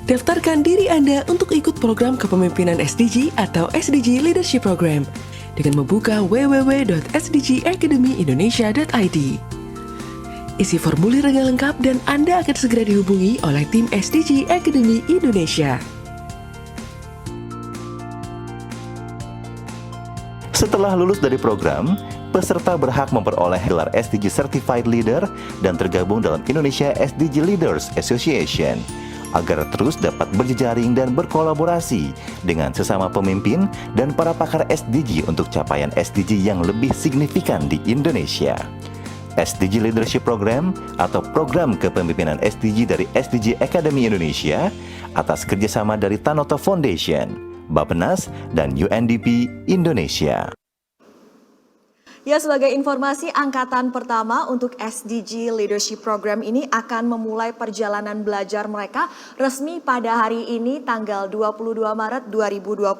Daftarkan diri Anda untuk ikut program kepemimpinan SDG atau SDG Leadership Program dengan membuka www.sdgacademyindonesia.id. Isi formulir dengan lengkap dan Anda akan segera dihubungi oleh tim SDG Academy Indonesia. Setelah lulus dari program, peserta berhak memperoleh gelar SDG Certified Leader dan tergabung dalam Indonesia SDG Leaders Association agar terus dapat berjejaring dan berkolaborasi dengan sesama pemimpin dan para pakar SDG untuk capaian SDG yang lebih signifikan di Indonesia. SDG Leadership Program atau Program Kepemimpinan SDG dari SDG Academy Indonesia atas kerjasama dari Tanoto Foundation, Bappenas, dan UNDP Indonesia. Ya, sebagai informasi, angkatan pertama untuk SDG Leadership Program ini akan memulai perjalanan belajar mereka resmi pada hari ini tanggal 22 Maret 2021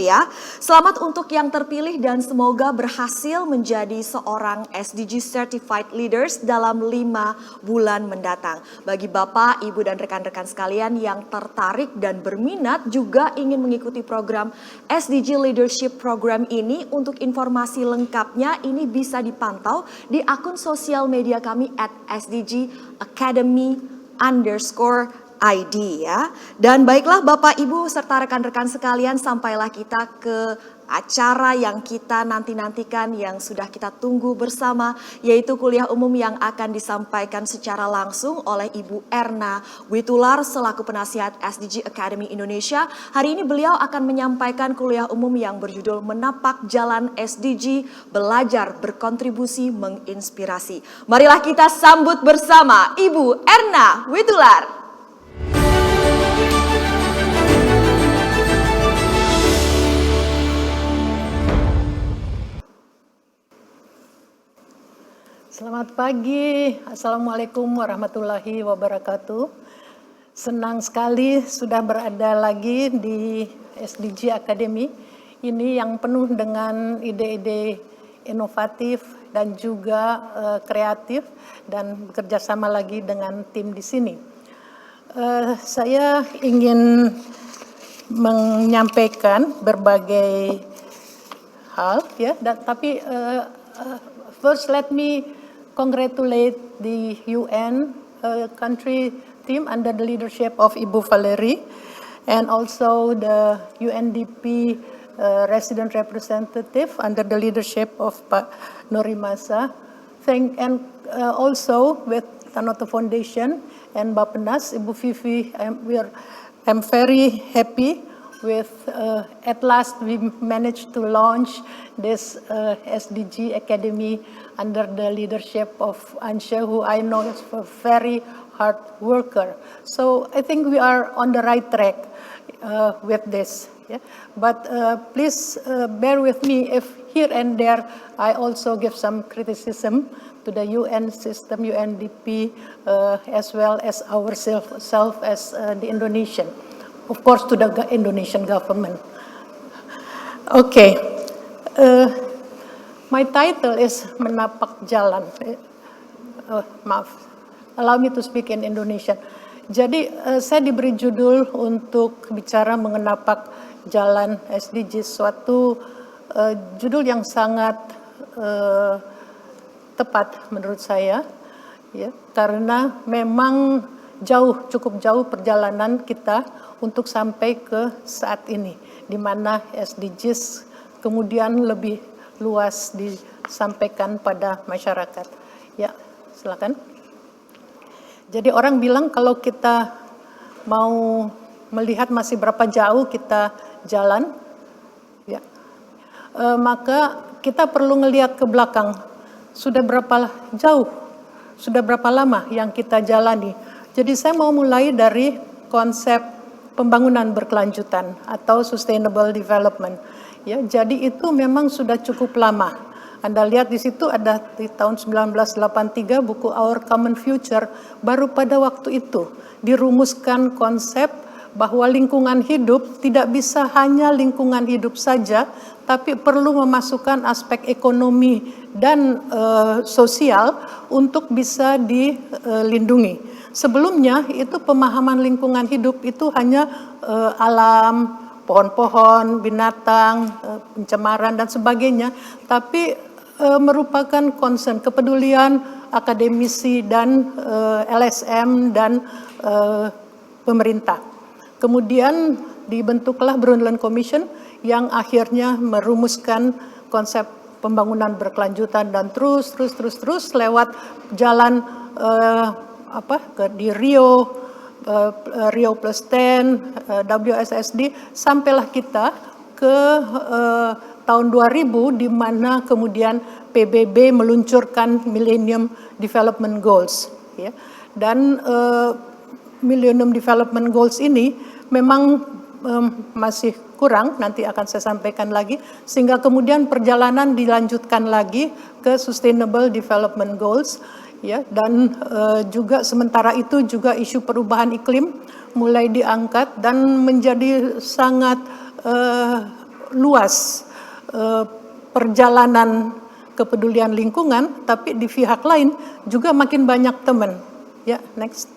ya. Selamat untuk yang terpilih dan semoga berhasil menjadi seorang SDG Certified Leaders dalam 5 bulan mendatang. Bagi Bapak, Ibu, dan rekan-rekan sekalian yang tertarik dan berminat juga ingin mengikuti program SDG Leadership Program ini, untuk informasi lengkapnya ini bisa dipantau di akun sosial media kami @sdgacademy_ID ya. Dan baiklah Bapak Ibu serta rekan-rekan sekalian, sampailah kita ke acara yang kita nanti-nantikan, yang sudah kita tunggu bersama, yaitu kuliah umum yang akan disampaikan secara langsung oleh Ibu Erna Witular selaku penasihat SDG Academy Indonesia. Hari ini beliau akan menyampaikan kuliah umum yang berjudul Menapak Jalan SDG, Belajar Berkontribusi Menginspirasi. Marilah kita sambut bersama Ibu Erna Witular. Selamat pagi, Assalamualaikum warahmatullahi wabarakatuh. Senang sekali sudah berada lagi di SDG Academy ini yang penuh dengan ide-ide inovatif dan juga kreatif, dan bekerja sama lagi dengan tim di sini. Saya ingin menyampaikan berbagai hal ya, tapi first let me congratulate the UN country team under the leadership of Ibu Valerie, and also the UNDP resident representative under the leadership of Pak Norimasa. Also with Tanoto Foundation and Bappenas, Ibu Vivi, I'm very happy with at last we managed to launch this SDG Academy under the leadership of Ansha, who I know is a very hard worker. So I think we are on the right track with this. Yeah? But please bear with me if here and there I also give some criticism to the UN system, UNDP, as well as ourselves as the Indonesian. of course to the Indonesian government. Okay, my title is Menapak Jalan. Maaf, allow me to speak in Indonesian. Jadi saya diberi judul untuk bicara mengenapak jalan SDGs, suatu judul yang sangat tepat menurut saya, ya, karena memang cukup jauh perjalanan kita untuk sampai ke saat ini, di mana SDGs kemudian lebih luas disampaikan pada masyarakat. Ya, silakan. Jadi orang bilang kalau kita mau melihat masih berapa jauh kita jalan, ya, maka kita perlu melihat ke belakang. Sudah berapa jauh, sudah berapa lama yang kita jalani. Jadi saya mau mulai dari konsep pembangunan berkelanjutan atau sustainable development. Ya, jadi itu memang sudah cukup lama. Anda lihat di situ ada di tahun 1983 buku Our Common Future, baru pada waktu itu dirumuskan konsep bahwa lingkungan hidup tidak bisa hanya lingkungan hidup saja, tapi perlu memasukkan aspek ekonomi dan sosial untuk bisa dilindungi. Sebelumnya itu pemahaman lingkungan hidup itu hanya alam, pohon-pohon, binatang, pencemaran dan sebagainya, tapi merupakan concern, kepedulian akademisi dan LSM dan pemerintah. Kemudian dibentuklah Brundtland Commission yang akhirnya merumuskan konsep pembangunan berkelanjutan dan terus lewat jalan di Rio plus 10, WSSD, sampailah kita ke tahun 2000 di mana kemudian PBB meluncurkan Millennium Development Goals, ya. Dan Millennium Development Goals ini memang masih kurang, nanti akan saya sampaikan lagi, sehingga kemudian perjalanan dilanjutkan lagi ke Sustainable Development Goals, ya. Dan juga sementara itu juga isu perubahan iklim mulai diangkat dan menjadi sangat luas perjalanan kepedulian lingkungan, tapi di pihak lain juga makin banyak teman. Ya, next.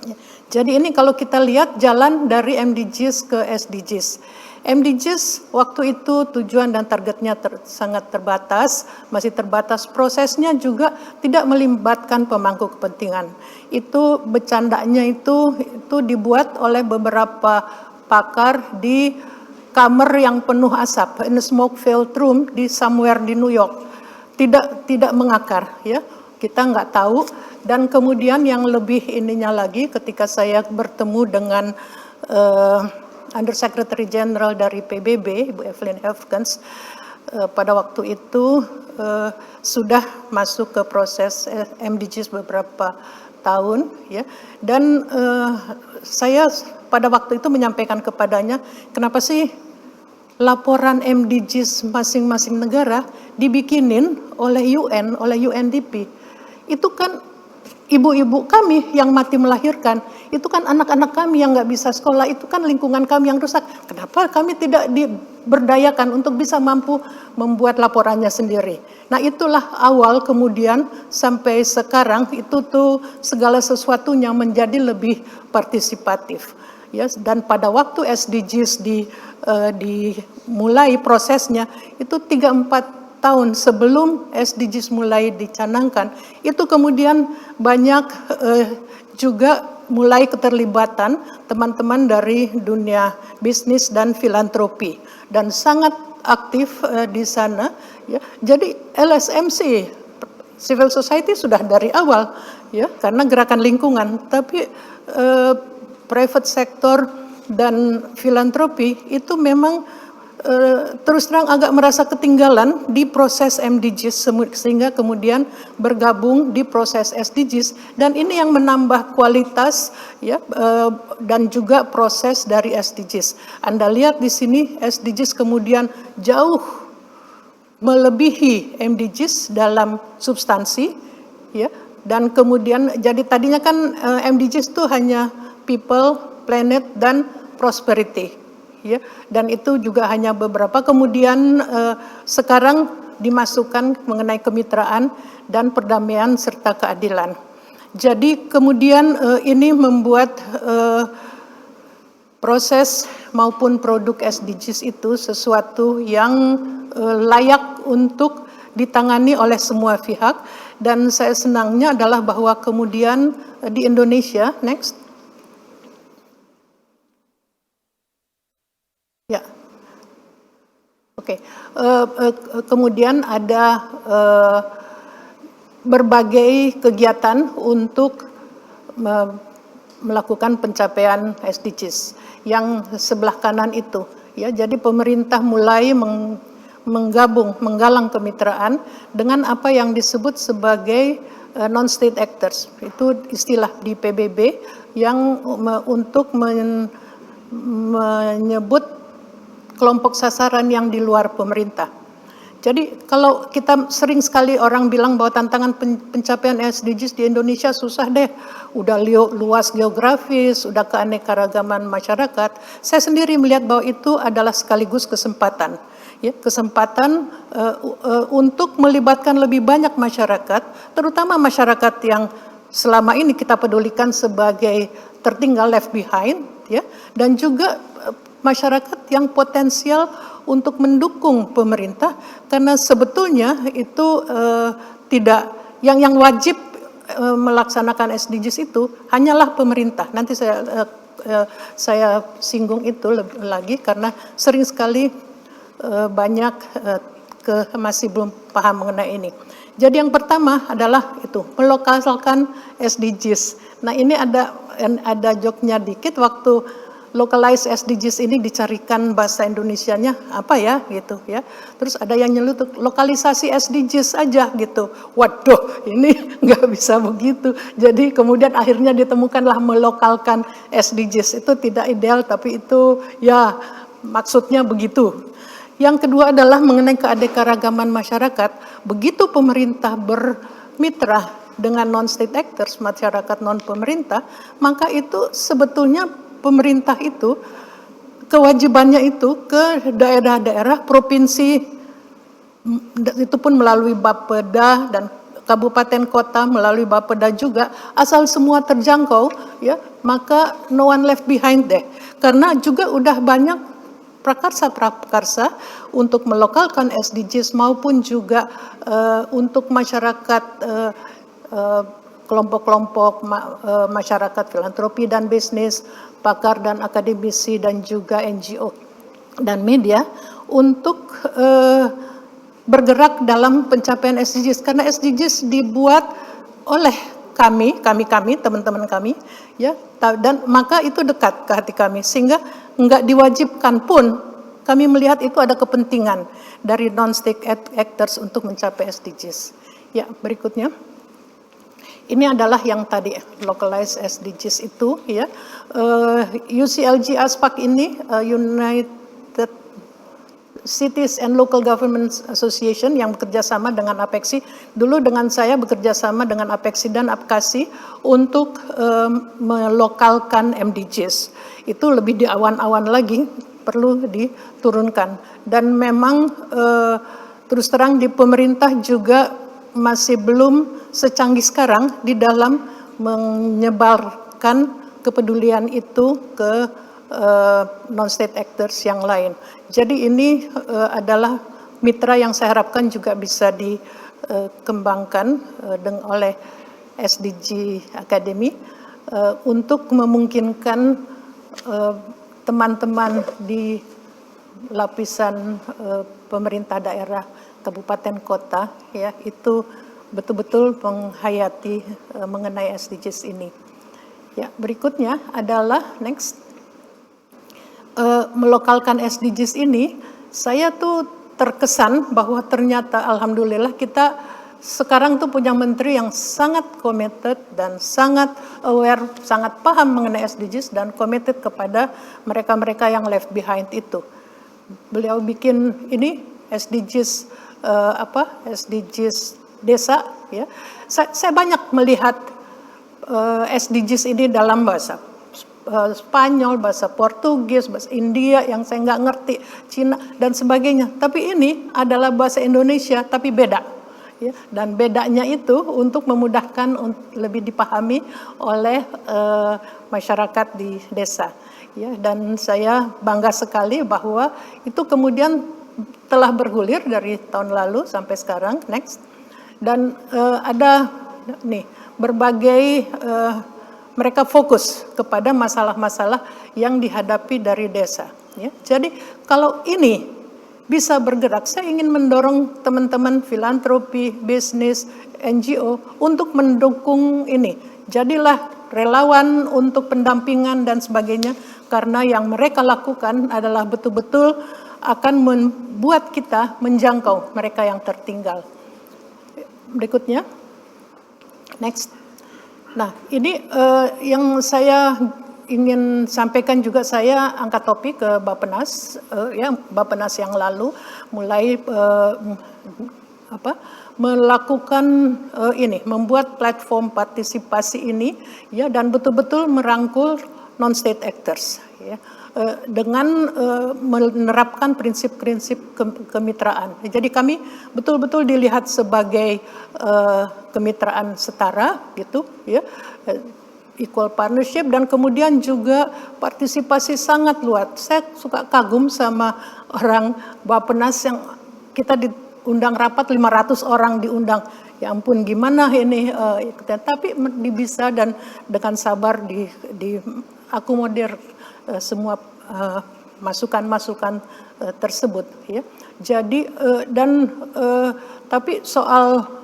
Ya. Jadi ini kalau kita lihat jalan dari MDGs ke SDGs. MDGs waktu itu tujuan dan targetnya sangat terbatas, masih terbatas, prosesnya juga tidak melibatkan pemangku kepentingan. Itu bercandanya itu dibuat oleh beberapa pakar di kamar yang penuh asap, in a smoke-filled room di somewhere di New York, tidak mengakar, ya, kita nggak tahu. Dan kemudian yang lebih ininya lagi, ketika saya bertemu dengan Undersecretary General dari PBB, Ibu Evelyn Hefkens, pada waktu itu sudah masuk ke proses MDGs beberapa tahun, ya, dan saya pada waktu itu menyampaikan kepadanya, kenapa sih laporan MDGs masing-masing negara dibikinin oleh UN, oleh UNDP? Itu kan ibu-ibu kami yang mati melahirkan, itu kan anak-anak kami yang nggak bisa sekolah, itu kan lingkungan kami yang rusak. Kenapa kami tidak diberdayakan untuk bisa mampu membuat laporannya sendiri? Nah, itulah awal kemudian sampai sekarang itu tuh segala sesuatunya menjadi lebih partisipatif. Ya, dan pada waktu SDGs dimulai prosesnya itu 3-4 tahun sebelum SDGs mulai dicanangkan, itu kemudian banyak juga mulai keterlibatan teman-teman dari dunia bisnis dan filantropi dan sangat aktif di sana, ya. Jadi LSMC, civil society sudah dari awal, ya, karena gerakan lingkungan, tapi private sector dan filantropi itu memang terus terang agak merasa ketinggalan di proses MDGs, sehingga kemudian bergabung di proses SDGs, dan ini yang menambah kualitas, ya, dan juga proses dari SDGs. Anda lihat di sini SDGs kemudian jauh melebihi MDGs dalam substansi, ya, dan kemudian jadi tadinya kan MDGs itu hanya people, planet, dan prosperity. Ya, dan itu juga hanya beberapa. Kemudian sekarang dimasukkan mengenai kemitraan dan perdamaian serta keadilan. Jadi kemudian ini membuat proses maupun produk SDGs itu sesuatu yang layak untuk ditangani oleh semua pihak, dan saya senangnya adalah bahwa kemudian di Indonesia, next. Ya, oke. Kemudian ada berbagai kegiatan untuk melakukan pencapaian SDGs yang sebelah kanan itu. Ya, jadi pemerintah mulai menggalang kemitraan dengan apa yang disebut sebagai non-state actors. Itu istilah di PBB yang untuk menyebut kelompok sasaran yang di luar pemerintah. Jadi kalau kita sering sekali orang bilang bahwa tantangan pencapaian SDGs di Indonesia susah deh, udah luas geografis, udah keanekaragaman masyarakat. Saya sendiri melihat bahwa itu adalah sekaligus kesempatan. Ya, kesempatan untuk melibatkan lebih banyak masyarakat, terutama masyarakat yang selama ini kita pedulikan sebagai tertinggal, left behind, ya, dan juga masyarakat yang potensial untuk mendukung pemerintah, karena sebetulnya itu tidak yang wajib melaksanakan SDGs itu hanyalah pemerintah. Nanti saya singgung itu lagi karena sering sekali banyak masih belum paham mengenai ini. Jadi yang pertama adalah itu melokalkan SDGs. Nah ini ada joknya dikit waktu localize SDGs ini dicarikan bahasa Indonesianya apa ya gitu ya. Terus ada yang nyelutuk lokalisasi SDGs aja gitu. Waduh, ini nggak bisa begitu. Jadi kemudian akhirnya ditemukanlah melokalkan SDGs. Itu tidak ideal, tapi itu ya maksudnya begitu. Yang kedua adalah mengenai keanekaragaman masyarakat. Begitu pemerintah bermitra dengan non-state actors, masyarakat non-pemerintah, maka itu sebetulnya pemerintah itu kewajibannya itu ke daerah-daerah, provinsi, itu pun melalui Bapeda, dan kabupaten kota melalui Bapeda juga, asal semua terjangkau, ya maka no one left behind deh. Karena juga udah banyak prakarsa untuk melokalkan SDGs maupun juga untuk masyarakat kelompok-kelompok masyarakat filantropi dan bisnis, pakar dan akademisi dan juga NGO dan media untuk bergerak dalam pencapaian SDGs, karena SDGs dibuat oleh kami teman-teman kami ya, dan maka itu dekat ke hati kami sehingga enggak diwajibkan pun kami melihat itu ada kepentingan dari non-state actors untuk mencapai SDGs. Ya, berikutnya. Ini adalah yang tadi localized SDGs itu ya. UCLG ASPAC ini United Cities and Local Government Association yang bekerja sama dengan APEXI. Dulu dengan saya bekerja sama dengan APEXI dan APKASI untuk melokalkan MDGs. Itu lebih di awan-awan lagi, perlu diturunkan. Dan memang terus terang di pemerintah juga masih belum secanggih sekarang di dalam menyebarkan kepedulian itu ke non-state actors yang lain. Jadi ini adalah mitra yang saya harapkan juga bisa dikembangkan oleh SDG Academy untuk memungkinkan teman-teman di lapisan pemerintah daerah, kabupaten, kota, ya itu betul-betul menghayati mengenai SDGs ini. Ya, berikutnya adalah next. Melokalkan SDGs ini, saya tuh terkesan bahwa ternyata alhamdulillah kita sekarang tuh punya menteri yang sangat committed dan sangat aware, sangat paham mengenai SDGs dan committed kepada mereka-mereka yang left behind itu. Beliau bikin ini SDGs SDGs desa ya. Saya banyak melihat SDGs ini dalam bahasa Spanyol, bahasa Portugis, bahasa India yang saya nggak ngerti, Cina dan sebagainya. Tapi ini adalah bahasa Indonesia tapi beda. Ya, dan bedanya itu untuk memudahkan lebih dipahami oleh masyarakat di desa. Ya, dan saya bangga sekali bahwa itu kemudian telah bergulir dari tahun lalu sampai sekarang. Next. Dan ada nih berbagai mereka fokus kepada masalah-masalah yang dihadapi dari desa. Ya. Jadi kalau ini bisa bergerak, saya ingin mendorong teman-teman filantropi, bisnis, NGO untuk mendukung ini. Jadilah relawan untuk pendampingan dan sebagainya, karena yang mereka lakukan adalah betul-betul akan membuat kita menjangkau mereka yang tertinggal. Berikutnya, next. Nah, ini yang saya ingin sampaikan juga, saya angkat topik ke Bappenas, ya Bappenas yang lalu mulai melakukan ini, membuat platform partisipasi ini, ya, dan betul-betul merangkul non-state actors, ya, dengan menerapkan prinsip-prinsip kemitraan. Jadi kami betul-betul dilihat sebagai kemitraan setara, gitu, ya. Equal partnership, dan kemudian juga partisipasi sangat luas. Saya suka kagum sama orang Bappenas yang kita diundang rapat 500 orang diundang. Ya ampun, gimana ini, tapi bisa dan dengan sabar diakomodir semua masukan-masukan tersebut. Ya. Jadi tapi soal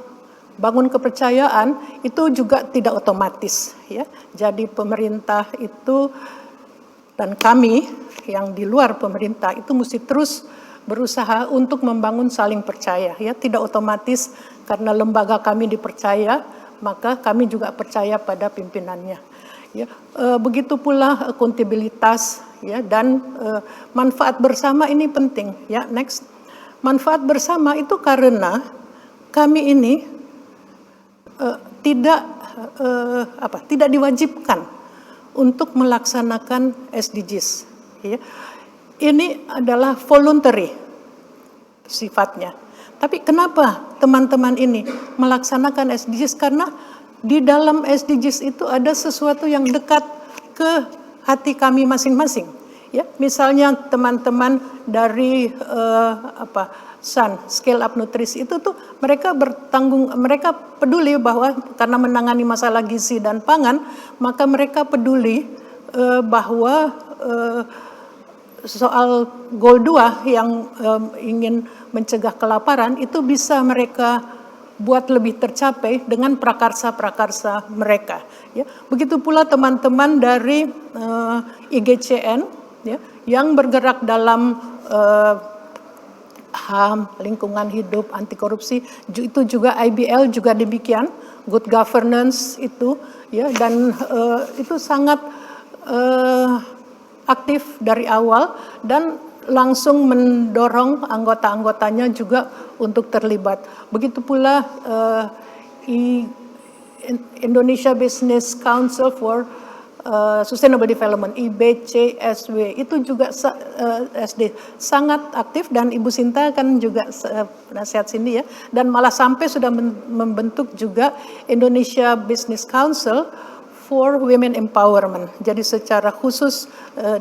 bangun kepercayaan itu juga tidak otomatis, ya. Jadi pemerintah itu dan kami yang di luar pemerintah itu mesti terus berusaha untuk membangun saling percaya, ya. Tidak otomatis karena lembaga kami dipercaya, maka kami juga percaya pada pimpinannya, ya. Begitu pula akuntabilitas, ya, dan manfaat bersama ini penting, ya. Next. Manfaat bersama itu karena kami ini tidak diwajibkan untuk melaksanakan SDGs. Ya. Ini adalah voluntary sifatnya. Tapi kenapa teman-teman ini melaksanakan SDGs? Karena di dalam SDGs itu ada sesuatu yang dekat ke hati kami masing-masing. Ya, misalnya teman-teman dari SUN, Scale Up Nutrisi itu tuh mereka peduli bahwa karena menangani masalah gizi dan pangan, maka mereka peduli bahwa soal goal 2 yang ingin mencegah kelaparan itu bisa mereka buat lebih tercapai dengan prakarsa-prakarsa mereka. Ya. Begitu pula teman-teman dari IGCN, ya, yang bergerak dalam HAM, lingkungan hidup, anti korupsi, itu juga IBL juga demikian, good governance itu, ya, dan itu sangat aktif dari awal dan langsung mendorong anggota-anggotanya juga untuk terlibat. Begitu pula Indonesia Business Council for Sustainable Development, IBCSW, itu juga SD sangat aktif, dan Ibu Sinta kan juga penasihat sini, ya, dan malah sampai sudah membentuk juga Indonesia Business Council for Women Empowerment. Jadi secara khusus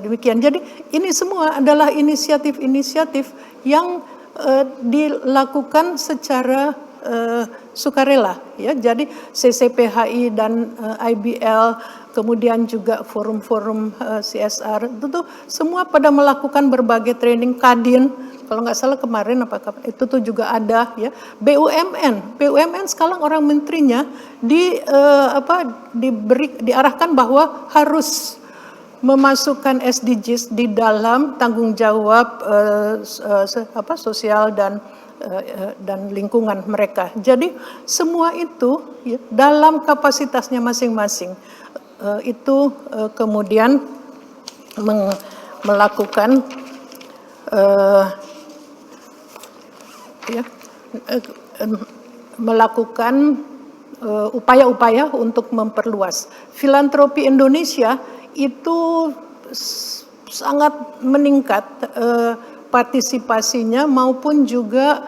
demikian. Jadi ini semua adalah inisiatif-inisiatif yang dilakukan secara sukarela, ya. Jadi CCPHI dan IBL, kemudian juga forum-forum CSR itu tuh semua pada melakukan berbagai training. Kadin, kalau nggak salah kemarin itu tuh juga ada, ya. BUMN sekarang orang menterinya diarahkan bahwa harus memasukkan SDGs di dalam tanggung jawab sosial dan lingkungan mereka. Jadi semua itu, ya, dalam kapasitasnya masing-masing itu kemudian melakukan upaya-upaya untuk memperluas. Filantropi Indonesia itu sangat meningkat partisipasinya maupun juga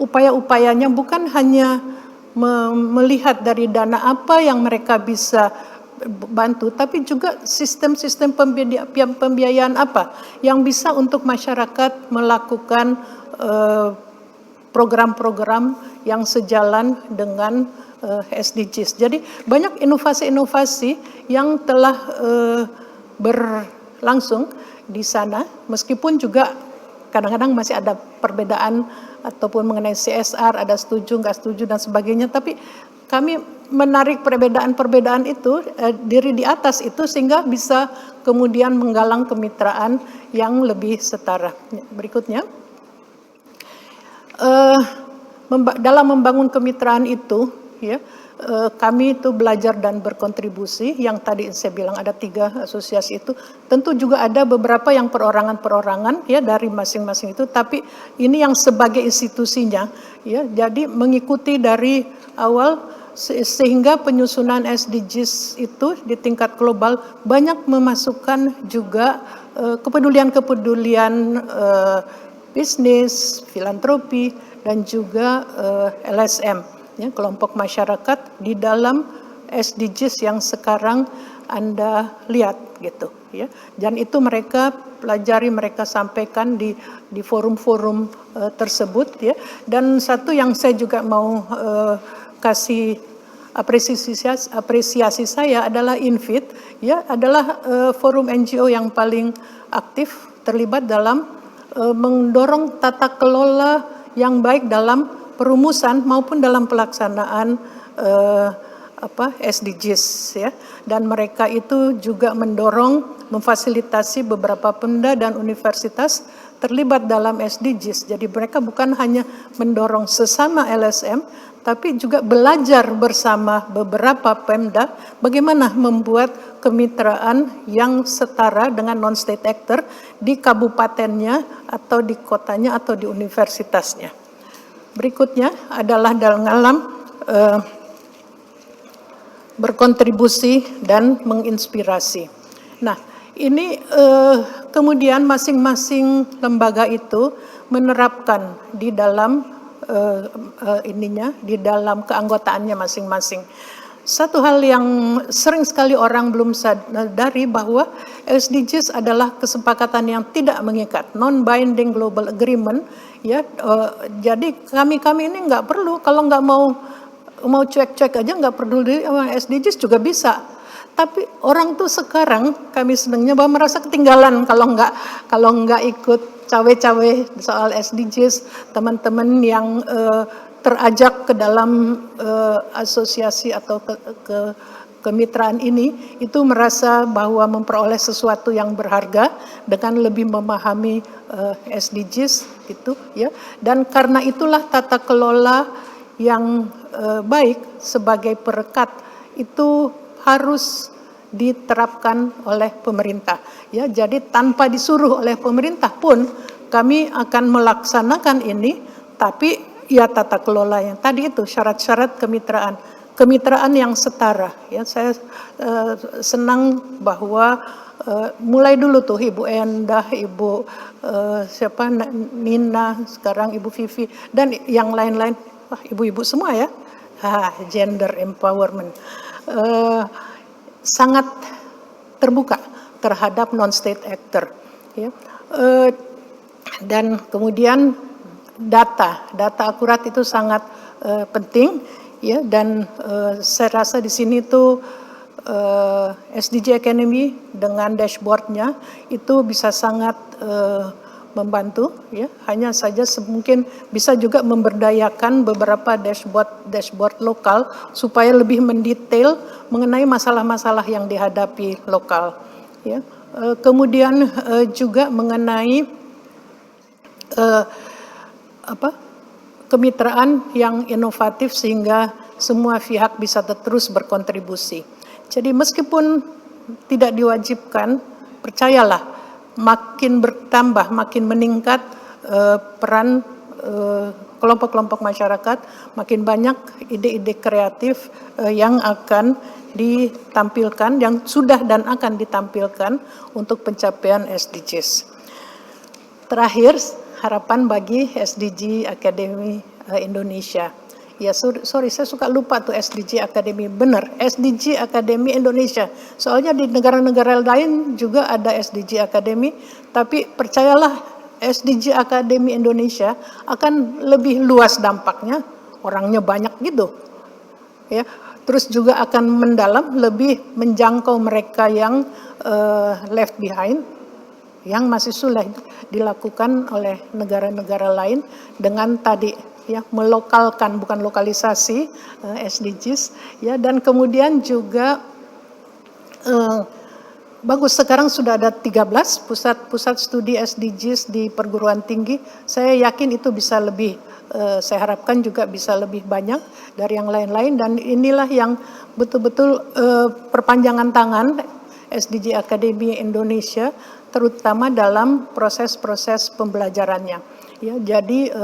upaya-upayanya, bukan hanya melihat dari dana apa yang mereka bisa bantu, tapi juga sistem-sistem pembiayaan apa yang bisa untuk masyarakat melakukan program-program yang sejalan dengan SDGs. Jadi banyak inovasi-inovasi yang telah berlangsung di sana, meskipun juga kadang-kadang masih ada perbedaan ataupun mengenai CSR, ada setuju, nggak setuju dan sebagainya, tapi kami menarik perbedaan-perbedaan itu, diri di atas itu, sehingga bisa kemudian menggalang kemitraan yang lebih setara. Berikutnya, dalam membangun kemitraan itu, ya, kami itu belajar dan berkontribusi. Yang tadi saya bilang ada 3 asosiasi itu, tentu juga ada beberapa yang perorangan-perorangan ya dari masing-masing itu, tapi ini yang sebagai institusinya, ya. Jadi mengikuti dari awal sehingga penyusunan SDGs itu di tingkat global banyak memasukkan juga kepedulian-kepedulian bisnis, filantropi, dan juga LSM, ya, kelompok masyarakat di dalam SDGs yang sekarang Anda lihat gitu, ya. Dan itu mereka pelajari, mereka sampaikan di forum-forum tersebut, ya. Dan satu yang saya juga mau kasih apresiasi saya adalah INVIT, ya, adalah forum NGO yang paling aktif terlibat dalam mendorong tata kelola yang baik dalam perumusan maupun dalam pelaksanaan SDGs, ya. Dan mereka itu juga mendorong, memfasilitasi beberapa pemda dan universitas terlibat dalam SDGs. Jadi mereka bukan hanya mendorong sesama LSM, tapi juga belajar bersama beberapa pemda bagaimana membuat kemitraan yang setara dengan non-state actor di kabupatennya atau di kotanya atau di universitasnya. Berikutnya adalah dalam berkontribusi dan menginspirasi. Nah, ini kemudian masing-masing lembaga itu menerapkan di dalam di dalam keanggotaannya masing-masing. Satu hal yang sering sekali orang belum sadari bahwa SDGs adalah kesepakatan yang tidak mengikat, non-binding global agreement, ya. Jadi kami ini nggak perlu, kalau nggak mau cuek-cuek aja, nggak peduli sama SDGs juga bisa. Tapi orang tuh sekarang kami senangnya bahwa merasa ketinggalan kalau nggak ikut cawe-cawe soal SDGs. Teman-teman yang terajak ke dalam asosiasi atau kemitraan ini itu merasa bahwa memperoleh sesuatu yang berharga dengan lebih memahami SDGs gitu, ya. Dan karena itulah tata kelola yang baik sebagai perekat itu harus diterapkan oleh pemerintah, ya. Jadi tanpa disuruh oleh pemerintah pun kami akan melaksanakan ini, tapi ya tata kelola yang tadi itu, syarat-syarat kemitraan yang setara, ya. Saya senang bahwa mulai dulu tuh Ibu Endah, Ibu Nina, sekarang Ibu Vivi dan yang lain-lain, ibu-ibu semua, ya. Gender empowerment sangat terbuka terhadap non-state actor, ya. Dan kemudian data akurat itu sangat penting, ya. Dan saya rasa di sini tuh SDG Academy dengan dashboardnya itu bisa sangat membantu, ya. Hanya saja mungkin bisa juga memberdayakan beberapa dashboard lokal supaya lebih mendetail mengenai masalah-masalah yang dihadapi lokal, ya. Kemudian juga mengenai kemitraan yang inovatif sehingga semua pihak bisa terus berkontribusi. Jadi meskipun tidak diwajibkan, percayalah makin bertambah, makin meningkat peran kelompok-kelompok masyarakat, makin banyak ide-ide kreatif yang akan ditampilkan, yang sudah dan akan ditampilkan untuk pencapaian SDGs. Terakhir, harapan bagi SDG Akademi Indonesia. Ya, sorry, saya suka lupa tuh SDG Akademi. Benar, SDG Akademi Indonesia. Soalnya di negara-negara lain juga ada SDG Akademi, tapi percayalah SDG Akademi Indonesia akan lebih luas dampaknya, orangnya banyak gitu. Ya, terus juga akan mendalam, lebih menjangkau mereka yang left behind, yang masih sulit dilakukan oleh negara-negara lain dengan tadi ya melokalkan, bukan lokalisasi SDGs ya. Dan kemudian juga bagus, sekarang sudah ada 13 pusat studi SDGs di perguruan tinggi. Saya yakin itu bisa lebih, saya harapkan juga bisa lebih banyak dari yang lain-lain, dan inilah yang betul-betul perpanjangan tangan SDG Akademi Indonesia, terutama dalam proses-proses pembelajarannya. Ya, jadi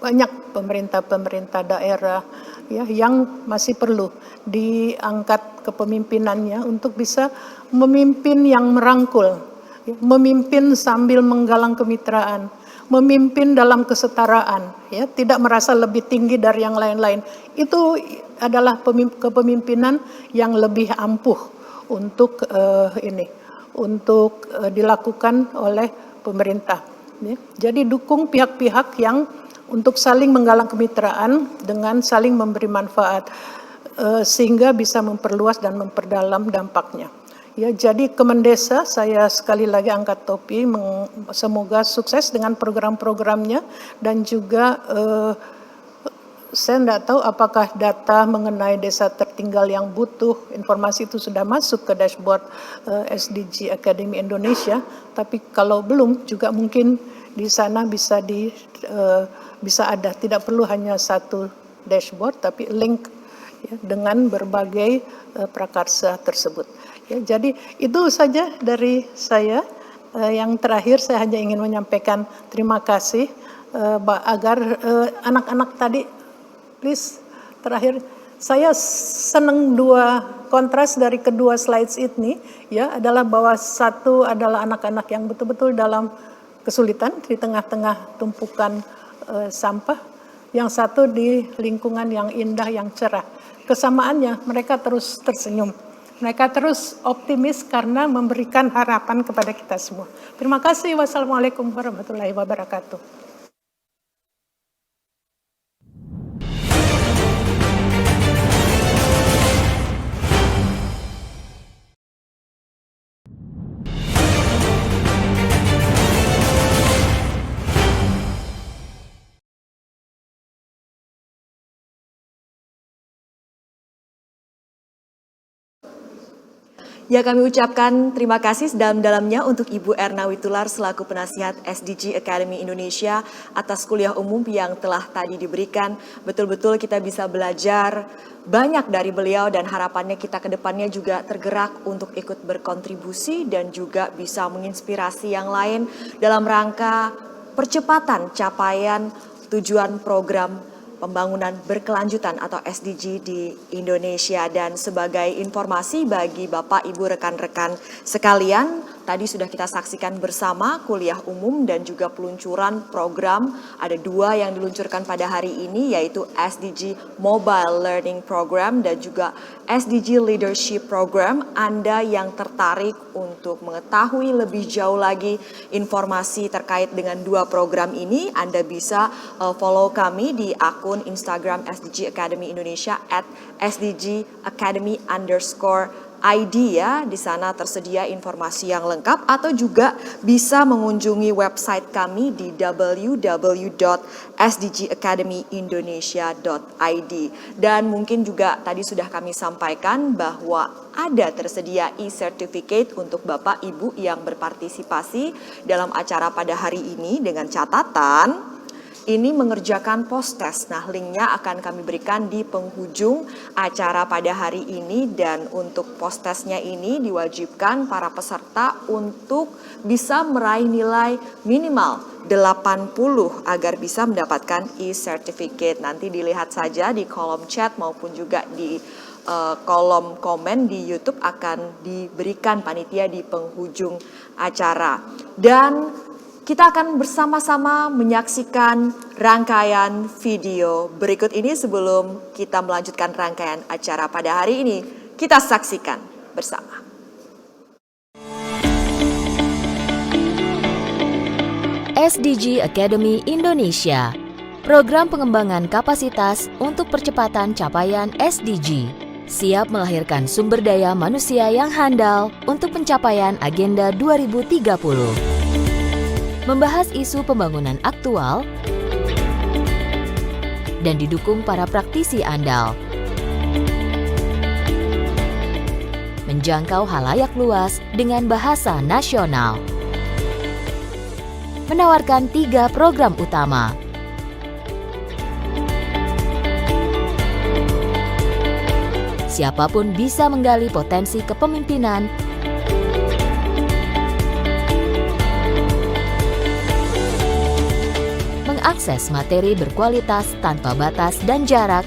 banyak pemerintah daerah ya yang masih perlu diangkat kepemimpinannya untuk bisa memimpin yang merangkul, ya, memimpin sambil menggalang kemitraan, memimpin dalam kesetaraan, ya, tidak merasa lebih tinggi dari yang lain-lain. Itu adalah kepemimpinan yang lebih ampuh untuk dilakukan oleh pemerintah. Ya, jadi dukung pihak-pihak yang untuk saling menggalang kemitraan dengan saling memberi manfaat sehingga bisa memperluas dan memperdalam dampaknya. Ya, jadi Kemendesa saya sekali lagi angkat topi, semoga sukses dengan program-programnya, dan juga saya tidak tahu apakah data mengenai desa tertinggal yang butuh informasi itu sudah masuk ke dashboard SDG Akademi Indonesia, tapi kalau belum juga mungkin di sana bisa ada, tidak perlu hanya satu dashboard tapi link ya, dengan berbagai prakarsa tersebut. Ya, jadi itu saja dari saya. Yang terakhir saya hanya ingin menyampaikan terima kasih agar anak-anak tadi, please, terakhir, saya senang dua kontras dari kedua slides ini, ya, adalah bahwa satu adalah anak-anak yang betul-betul dalam kesulitan di tengah-tengah tumpukan sampah, yang satu di lingkungan yang indah, yang cerah. Kesamaannya, mereka terus tersenyum, mereka terus optimis karena memberikan harapan kepada kita semua. Terima kasih. Wassalamualaikum warahmatullahi wabarakatuh. Ya, kami ucapkan terima kasih sedalam-dalamnya untuk Ibu Erna Witular selaku penasihat SDG Academy Indonesia atas kuliah umum yang telah tadi diberikan. Betul-betul kita bisa belajar banyak dari beliau, dan harapannya kita ke depannya juga tergerak untuk ikut berkontribusi dan juga bisa menginspirasi yang lain dalam rangka percepatan capaian tujuan program pembangunan berkelanjutan atau SDG di Indonesia. Dan sebagai informasi bagi Bapak, Ibu, rekan-rekan sekalian, tadi sudah kita saksikan bersama kuliah umum dan juga peluncuran program. Ada dua yang diluncurkan pada hari ini, yaitu SDG Mobile Learning Program dan juga SDG Leadership Program. Anda yang tertarik untuk mengetahui lebih jauh lagi informasi terkait dengan dua program ini, Anda bisa follow kami di akun Instagram SDG Academy Indonesia @SDG_Academy_ID ya. Di sana tersedia informasi yang lengkap, atau juga bisa mengunjungi website kami di www.sdgacademyindonesia.id. Dan mungkin juga tadi sudah kami sampaikan bahwa ada tersedia e-certificate untuk Bapak Ibu yang berpartisipasi dalam acara pada hari ini, dengan catatan ini mengerjakan post-test. Nah, linknya akan kami berikan di penghujung acara pada hari ini. Dan untuk post-testnya ini diwajibkan para peserta untuk bisa meraih nilai minimal 80 agar bisa mendapatkan e-certificate. Nanti dilihat saja di kolom chat maupun juga di kolom komen di YouTube akan diberikan panitia di penghujung acara. Dan kita akan bersama-sama menyaksikan rangkaian video berikut ini sebelum kita melanjutkan rangkaian acara pada hari ini. Kita saksikan bersama. SDG Academy Indonesia, program pengembangan kapasitas untuk percepatan capaian SDG, siap melahirkan sumber daya manusia yang handal untuk pencapaian Agenda 2030. Membahas isu pembangunan aktual dan didukung para praktisi andal. Menjangkau halayak luas dengan bahasa nasional. Menawarkan 3 program utama. Siapapun bisa menggali potensi kepemimpinan, mengakses materi berkualitas tanpa batas dan jarak,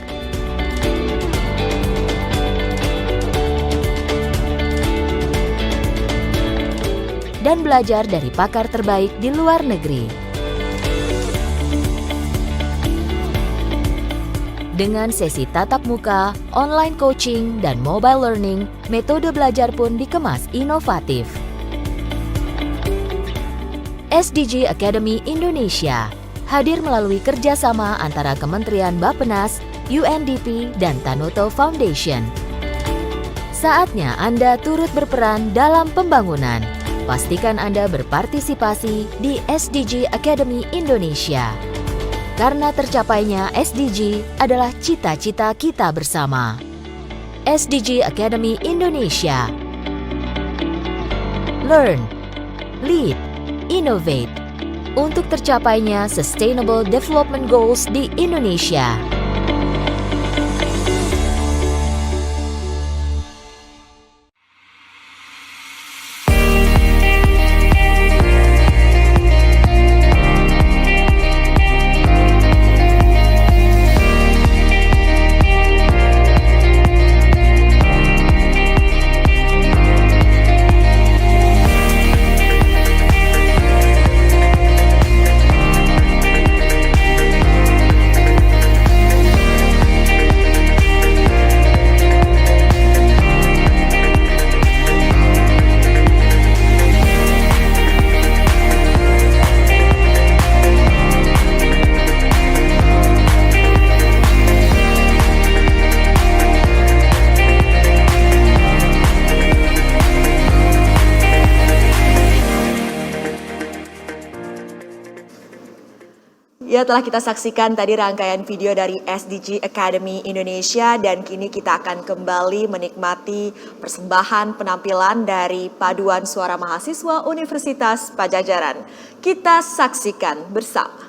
dan belajar dari pakar terbaik di luar negeri. Dengan sesi tatap muka, online coaching, dan mobile learning, metode belajar pun dikemas inovatif. SDG Academy Indonesia hadir melalui kerjasama antara Kementerian Bappenas, UNDP, dan Tanoto Foundation. Saatnya Anda turut berperan dalam pembangunan. Pastikan Anda berpartisipasi di SDG Academy Indonesia. Karena tercapainya SDG adalah cita-cita kita bersama. SDG Academy Indonesia. Learn, lead, innovate untuk tercapainya Sustainable Development Goals di Indonesia. Ya, telah kita saksikan tadi rangkaian video dari SDG Academy Indonesia dan kini kita akan kembali menikmati persembahan penampilan dari Paduan Suara Mahasiswa Universitas Padjadjaran. Kita saksikan bersama.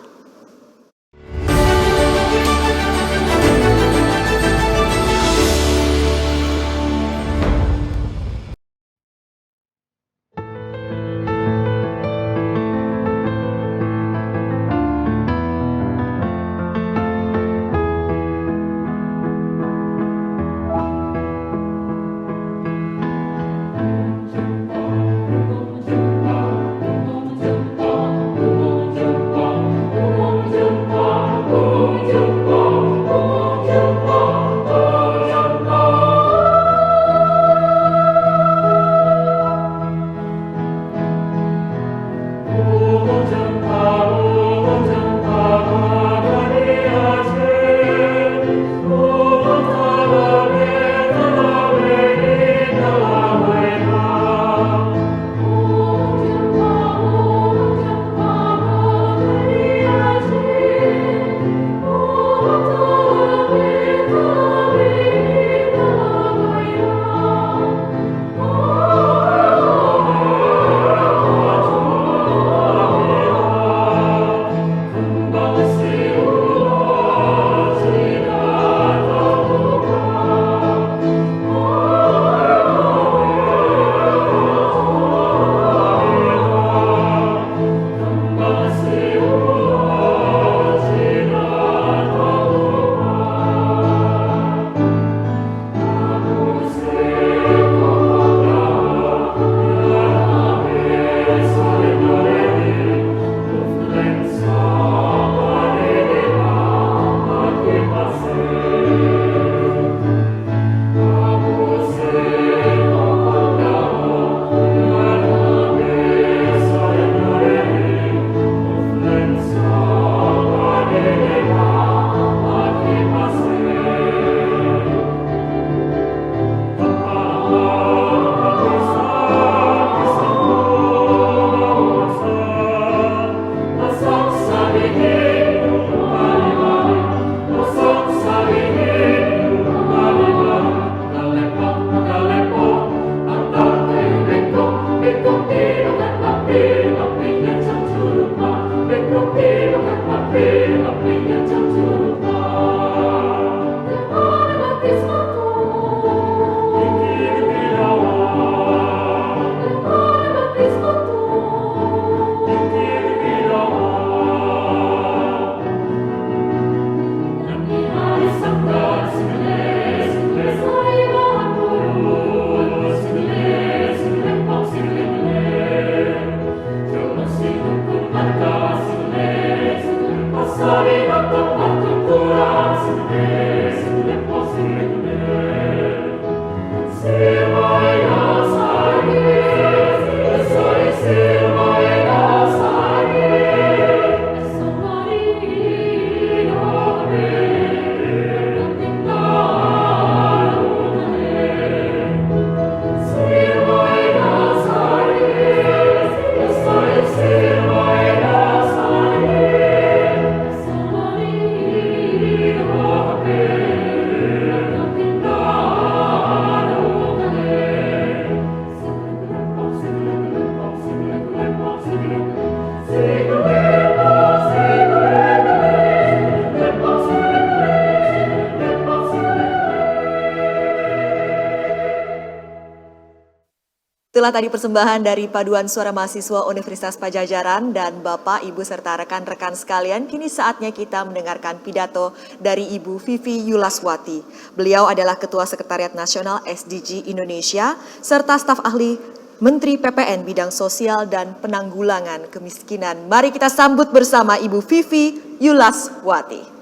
Itulah tadi persembahan dari Paduan Suara Mahasiswa Universitas Padjadjaran dan Bapak, Ibu, serta rekan-rekan sekalian. Kini saatnya kita mendengarkan pidato dari Ibu Vivi Yulaswati. Beliau adalah Ketua Sekretariat Nasional SDG Indonesia, serta staf ahli Menteri PPN Bidang Sosial dan Penanggulangan Kemiskinan. Mari kita sambut bersama Ibu Vivi Yulaswati.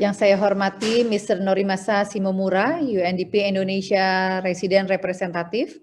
Yang saya hormati Mr. Norimasa Shimomura, UNDP Indonesia Resident Representative.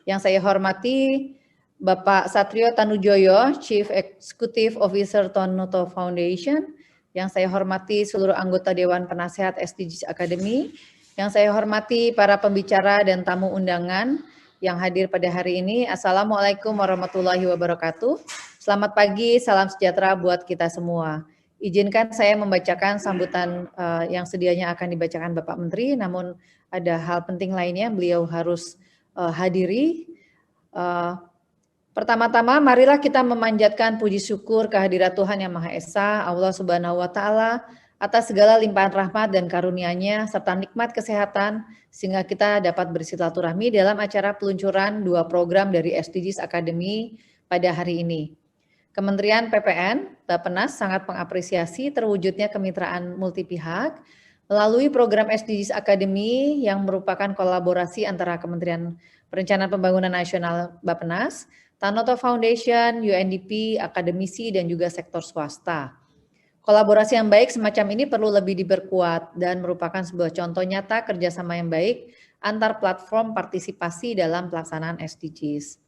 Yang saya hormati Bapak Satrio Tanujoyo, Chief Executive Officer Tanoto Foundation. Yang saya hormati seluruh anggota Dewan Penasehat SDGs Academy. Yang saya hormati para pembicara dan tamu undangan yang hadir pada hari ini. Assalamualaikum warahmatullahi wabarakatuh. Selamat pagi, salam sejahtera buat kita semua. Izinkan saya membacakan sambutan yang sedianya akan dibacakan Bapak Menteri, namun ada hal penting lainnya beliau harus hadiri. Pertama-tama, marilah kita memanjatkan puji syukur kehadirat Tuhan Yang Maha Esa, Allah Subhanahu wa Ta'ala, atas segala limpahan rahmat dan karunia-Nya serta nikmat kesehatan, sehingga kita dapat bersilaturahmi dalam acara peluncuran 2 program dari SDGs Academy pada hari ini. Kementerian PPN, Bappenas sangat mengapresiasi terwujudnya kemitraan multi pihak melalui program SDGs Academy yang merupakan kolaborasi antara Kementerian Perencanaan Pembangunan Nasional Bappenas, Tanoto Foundation, UNDP, akademisi, dan juga sektor swasta. Kolaborasi yang baik semacam ini perlu lebih diperkuat dan merupakan sebuah contoh nyata kerjasama yang baik antar platform partisipasi dalam pelaksanaan SDGs.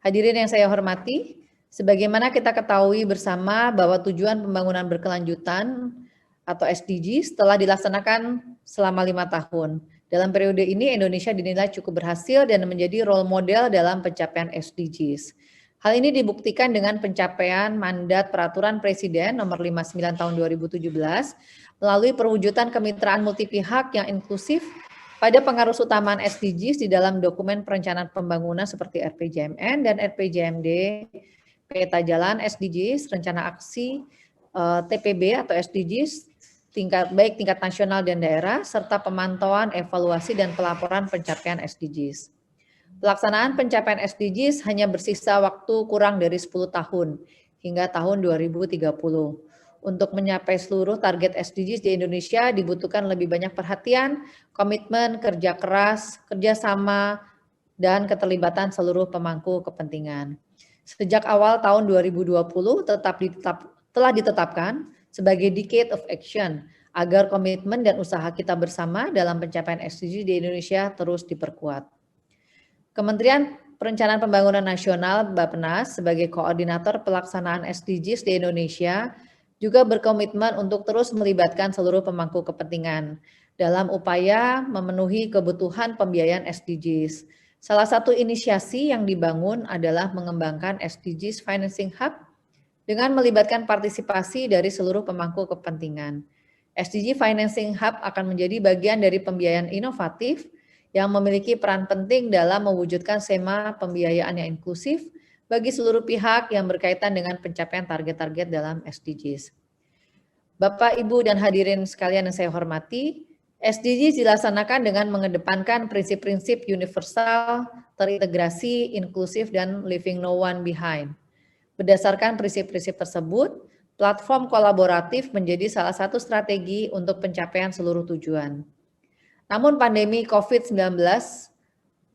Hadirin yang saya hormati, sebagaimana kita ketahui bersama bahwa tujuan pembangunan berkelanjutan atau SDGs telah dilaksanakan selama 5 tahun. Dalam periode ini Indonesia dinilai cukup berhasil dan menjadi role model dalam pencapaian SDGs. Hal ini dibuktikan dengan pencapaian mandat Peraturan Presiden Nomor 59 Tahun 2017 melalui perwujudan kemitraan multi pihak yang inklusif pada pengarus utamaan SDGs di dalam dokumen perencanaan pembangunan seperti RPJMN dan RPJMD, Peta Jalan SDGs, Rencana Aksi TPB atau SDGs, baik tingkat nasional dan daerah, serta pemantauan, evaluasi, dan pelaporan pencapaian SDGs. Pelaksanaan pencapaian SDGs hanya bersisa waktu kurang dari 10 tahun, hingga tahun 2030. Untuk mencapai seluruh target SDGs di Indonesia dibutuhkan lebih banyak perhatian, komitmen, kerja keras, kerjasama, dan keterlibatan seluruh pemangku kepentingan. Sejak awal tahun 2020 telah ditetapkan sebagai Decade of Action agar komitmen dan usaha kita bersama dalam pencapaian SDGs di Indonesia terus diperkuat. Kementerian Perencanaan Pembangunan Nasional Bappenas sebagai koordinator pelaksanaan SDGs di Indonesia juga berkomitmen untuk terus melibatkan seluruh pemangku kepentingan dalam upaya memenuhi kebutuhan pembiayaan SDGs. Salah satu inisiasi yang dibangun adalah mengembangkan SDGs Financing Hub dengan melibatkan partisipasi dari seluruh pemangku kepentingan. SDG Financing Hub akan menjadi bagian dari pembiayaan inovatif yang memiliki peran penting dalam mewujudkan skema pembiayaan yang inklusif bagi seluruh pihak yang berkaitan dengan pencapaian target-target dalam SDGs. Bapak, Ibu, dan hadirin sekalian yang saya hormati, SDGs dilaksanakan dengan mengedepankan prinsip-prinsip universal, terintegrasi, inklusif, dan leaving no one behind. Berdasarkan prinsip-prinsip tersebut, platform kolaboratif menjadi salah satu strategi untuk pencapaian seluruh tujuan. Namun pandemi COVID-19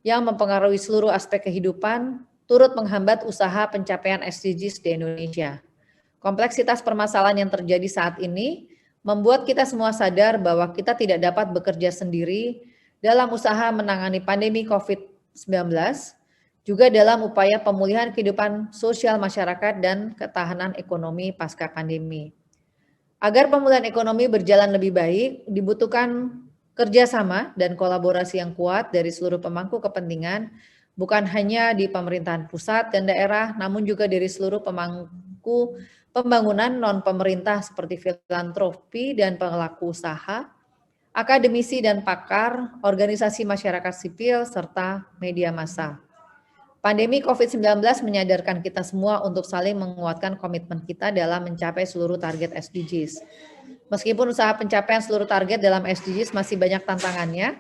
yang mempengaruhi seluruh aspek kehidupan turut menghambat usaha pencapaian SDGs di Indonesia. Kompleksitas permasalahan yang terjadi saat ini membuat kita semua sadar bahwa kita tidak dapat bekerja sendiri dalam usaha menangani pandemi COVID-19, juga dalam upaya pemulihan kehidupan sosial masyarakat dan ketahanan ekonomi pasca pandemi. Agar pemulihan ekonomi berjalan lebih baik, dibutuhkan kerjasama dan kolaborasi yang kuat dari seluruh pemangku kepentingan, bukan hanya di pemerintahan pusat dan daerah, namun juga dari seluruh pemangku pembangunan non-pemerintah seperti filantropi dan pelaku usaha, akademisi dan pakar, organisasi masyarakat sipil, serta media massa. Pandemi COVID-19 menyadarkan kita semua untuk saling menguatkan komitmen kita dalam mencapai seluruh target SDGs. Meskipun usaha pencapaian seluruh target dalam SDGs masih banyak tantangannya,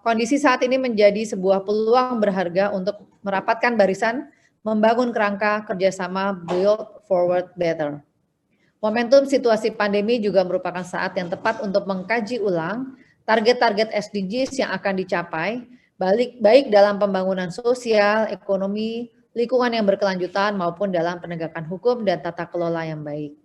kondisi saat ini menjadi sebuah peluang berharga untuk merapatkan barisan, membangun kerangka kerjasama Build Forward Better. Momentum situasi pandemi juga merupakan saat yang tepat untuk mengkaji ulang target-target SDGs yang akan dicapai, baik dalam pembangunan sosial, ekonomi, lingkungan yang berkelanjutan maupun dalam penegakan hukum dan tata kelola yang baik.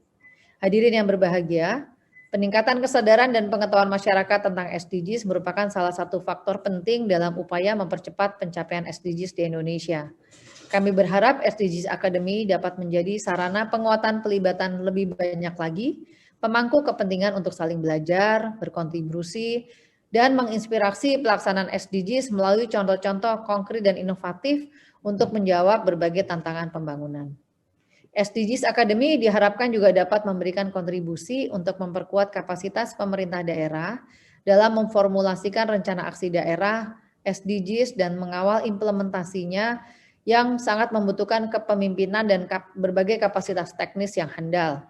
Hadirin yang berbahagia, peningkatan kesadaran dan pengetahuan masyarakat tentang SDGs merupakan salah satu faktor penting dalam upaya mempercepat pencapaian SDGs di Indonesia. Kami berharap SDGs Academy dapat menjadi sarana penguatan pelibatan lebih banyak lagi, pemangku kepentingan untuk saling belajar, berkontribusi, dan menginspirasi pelaksanaan SDGs melalui contoh-contoh konkret dan inovatif untuk menjawab berbagai tantangan pembangunan. SDGs Academy diharapkan juga dapat memberikan kontribusi untuk memperkuat kapasitas pemerintah daerah dalam memformulasikan rencana aksi daerah, SDGs, dan mengawal implementasinya yang sangat membutuhkan kepemimpinan dan berbagai kapasitas teknis yang handal.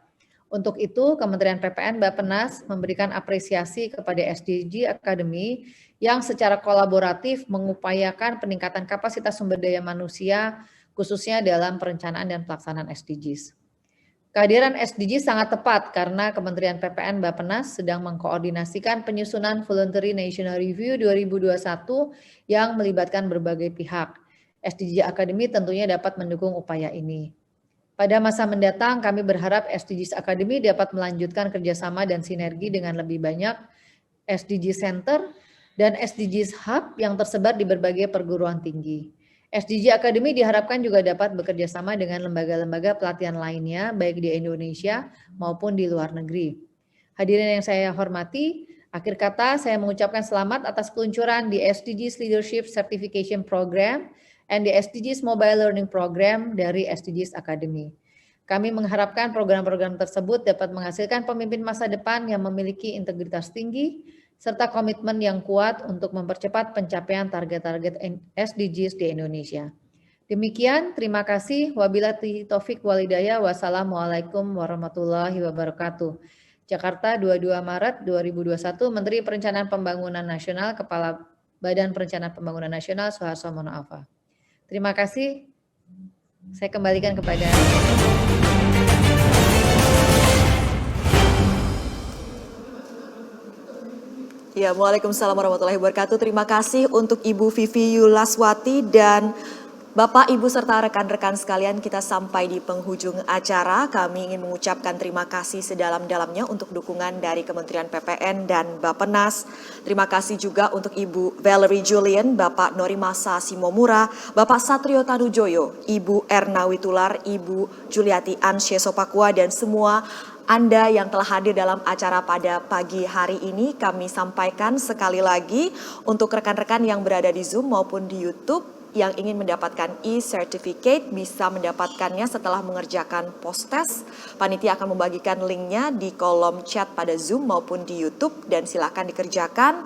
Untuk itu, Kementerian PPN Bappenas memberikan apresiasi kepada SDG Academy yang secara kolaboratif mengupayakan peningkatan kapasitas sumber daya manusia, khususnya dalam perencanaan dan pelaksanaan SDGs. Kehadiran SDGs sangat tepat karena Kementerian PPN Bappenas sedang mengkoordinasikan penyusunan Voluntary National Review 2021 yang melibatkan berbagai pihak. SDG Academy tentunya dapat mendukung upaya ini. Pada masa mendatang, kami berharap SDGs Academy dapat melanjutkan kerjasama dan sinergi dengan lebih banyak SDG Center dan SDGs Hub yang tersebar di berbagai perguruan tinggi. SDG Academy diharapkan juga dapat bekerja sama dengan lembaga-lembaga pelatihan lainnya, baik di Indonesia maupun di luar negeri. Hadirin yang saya hormati, akhir kata saya mengucapkan selamat atas peluncuran di SDGs Leadership Certification Program and the SDGs Mobile Learning Program dari SDGs Academy. Kami mengharapkan program-program tersebut dapat menghasilkan pemimpin masa depan yang memiliki integritas tinggi, serta komitmen yang kuat untuk mempercepat pencapaian target-target SDGs di Indonesia. Demikian, terima kasih. Wabillahi taufik walhidayah. Wassalamualaikum warahmatullahi wabarakatuh. Jakarta, 22 Maret 2021, Menteri Perencanaan Pembangunan Nasional, Kepala Badan Perencanaan Pembangunan Nasional, Suharto Mono Arfa. Terima kasih. Saya kembalikan kepada Ya, Waalaikumsalam warahmatullahi wabarakatuh. Terima kasih untuk Ibu Vivi Yulaswati dan Bapak, Ibu, serta rekan-rekan sekalian, kita sampai di penghujung acara. Kami ingin mengucapkan terima kasih sedalam-dalamnya untuk dukungan dari Kementerian PPN dan Bappenas. Terima kasih juga untuk Ibu Valerie Julian, Bapak Norimasa Simomura, Bapak Satrio Tanujoyo, Ibu Erna Witular, Ibu Juliati Ansye Sopakua, dan semua Anda yang telah hadir dalam acara pada pagi hari ini. Kami sampaikan sekali lagi untuk rekan-rekan yang berada di Zoom maupun di YouTube, yang ingin mendapatkan e-certificate bisa mendapatkannya setelah mengerjakan post-test. Panitia akan membagikan linknya di kolom chat pada Zoom maupun di YouTube, dan silakan dikerjakan.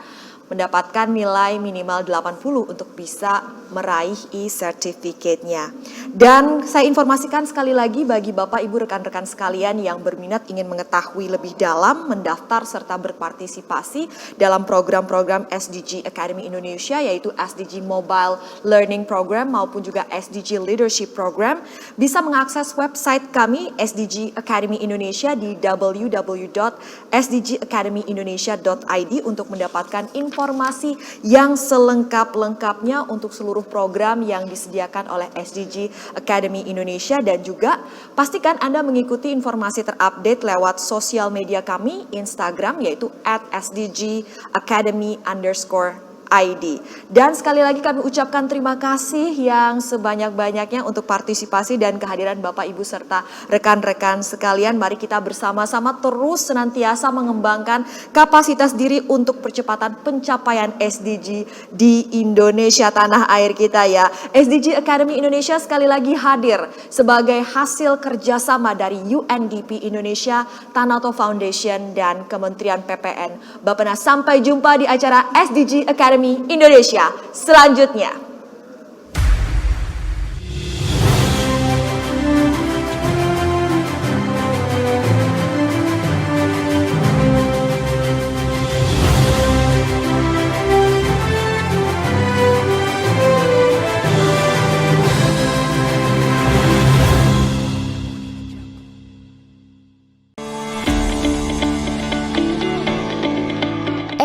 Mendapatkan nilai minimal 80 untuk bisa meraih e-certificate-nya. Dan saya informasikan sekali lagi bagi Bapak, Ibu, rekan-rekan sekalian yang berminat ingin mengetahui lebih dalam, mendaftar serta berpartisipasi dalam program-program SDG Academy Indonesia, yaitu SDG Mobile Learning Program maupun juga SDG Leadership Program, bisa mengakses website kami SDG Academy Indonesia di www.sdgacademyindonesia.id untuk mendapatkan informasi yang selengkap-lengkapnya untuk seluruh program yang disediakan oleh SDG Academy Indonesia. Dan juga pastikan Anda mengikuti informasi terupdate lewat sosial media kami, Instagram, yaitu @sdgacademy_ID. Dan sekali lagi kami ucapkan terima kasih yang sebanyak-banyaknya untuk partisipasi dan kehadiran Bapak, Ibu, serta rekan-rekan sekalian. Mari kita bersama-sama terus senantiasa mengembangkan kapasitas diri untuk percepatan pencapaian SDG di Indonesia, tanah air kita ya. SDG Academy Indonesia sekali lagi hadir sebagai hasil kerjasama dari UNDP Indonesia, Tanoto Foundation, dan Kementerian PPN Bappenas. Sampai jumpa di acara SDG Academy Indonesia selanjutnya.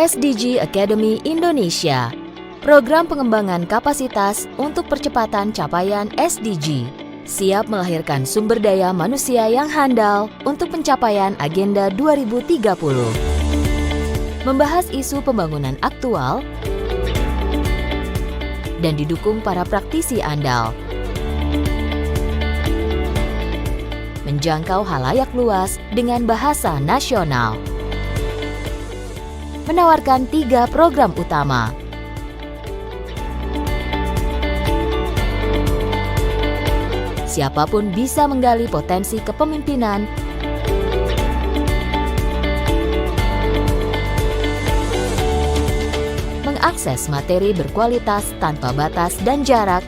SDG Academy Indonesia, program pengembangan kapasitas untuk percepatan capaian SDG, siap melahirkan sumber daya manusia yang handal untuk pencapaian Agenda 2030. Membahas isu pembangunan aktual dan didukung para praktisi andal. Menjangkau halayak luas dengan bahasa nasional. Menawarkan 3 program utama. Siapapun bisa menggali potensi kepemimpinan, mengakses materi berkualitas tanpa batas dan jarak,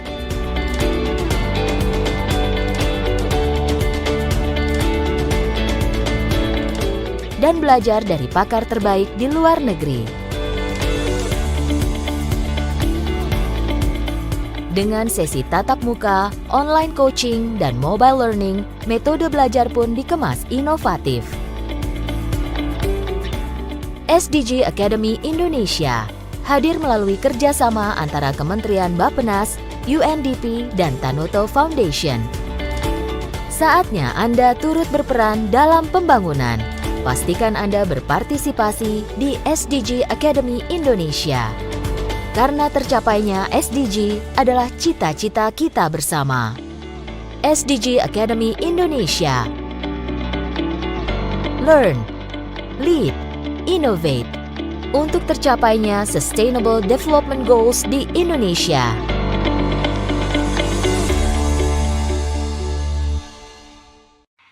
dan belajar dari pakar terbaik di luar negeri. Dengan sesi tatap muka, online coaching, dan mobile learning, metode belajar pun dikemas inovatif. SDG Academy Indonesia hadir melalui kerjasama antara Kementerian Bappenas, UNDP, dan Tanoto Foundation. Saatnya Anda turut berperan dalam pembangunan. Pastikan Anda berpartisipasi di SDG Academy Indonesia. Karena tercapainya SDG adalah cita-cita kita bersama. SDG Academy Indonesia. Learn, lead, innovate untuk tercapainya Sustainable Development Goals di Indonesia.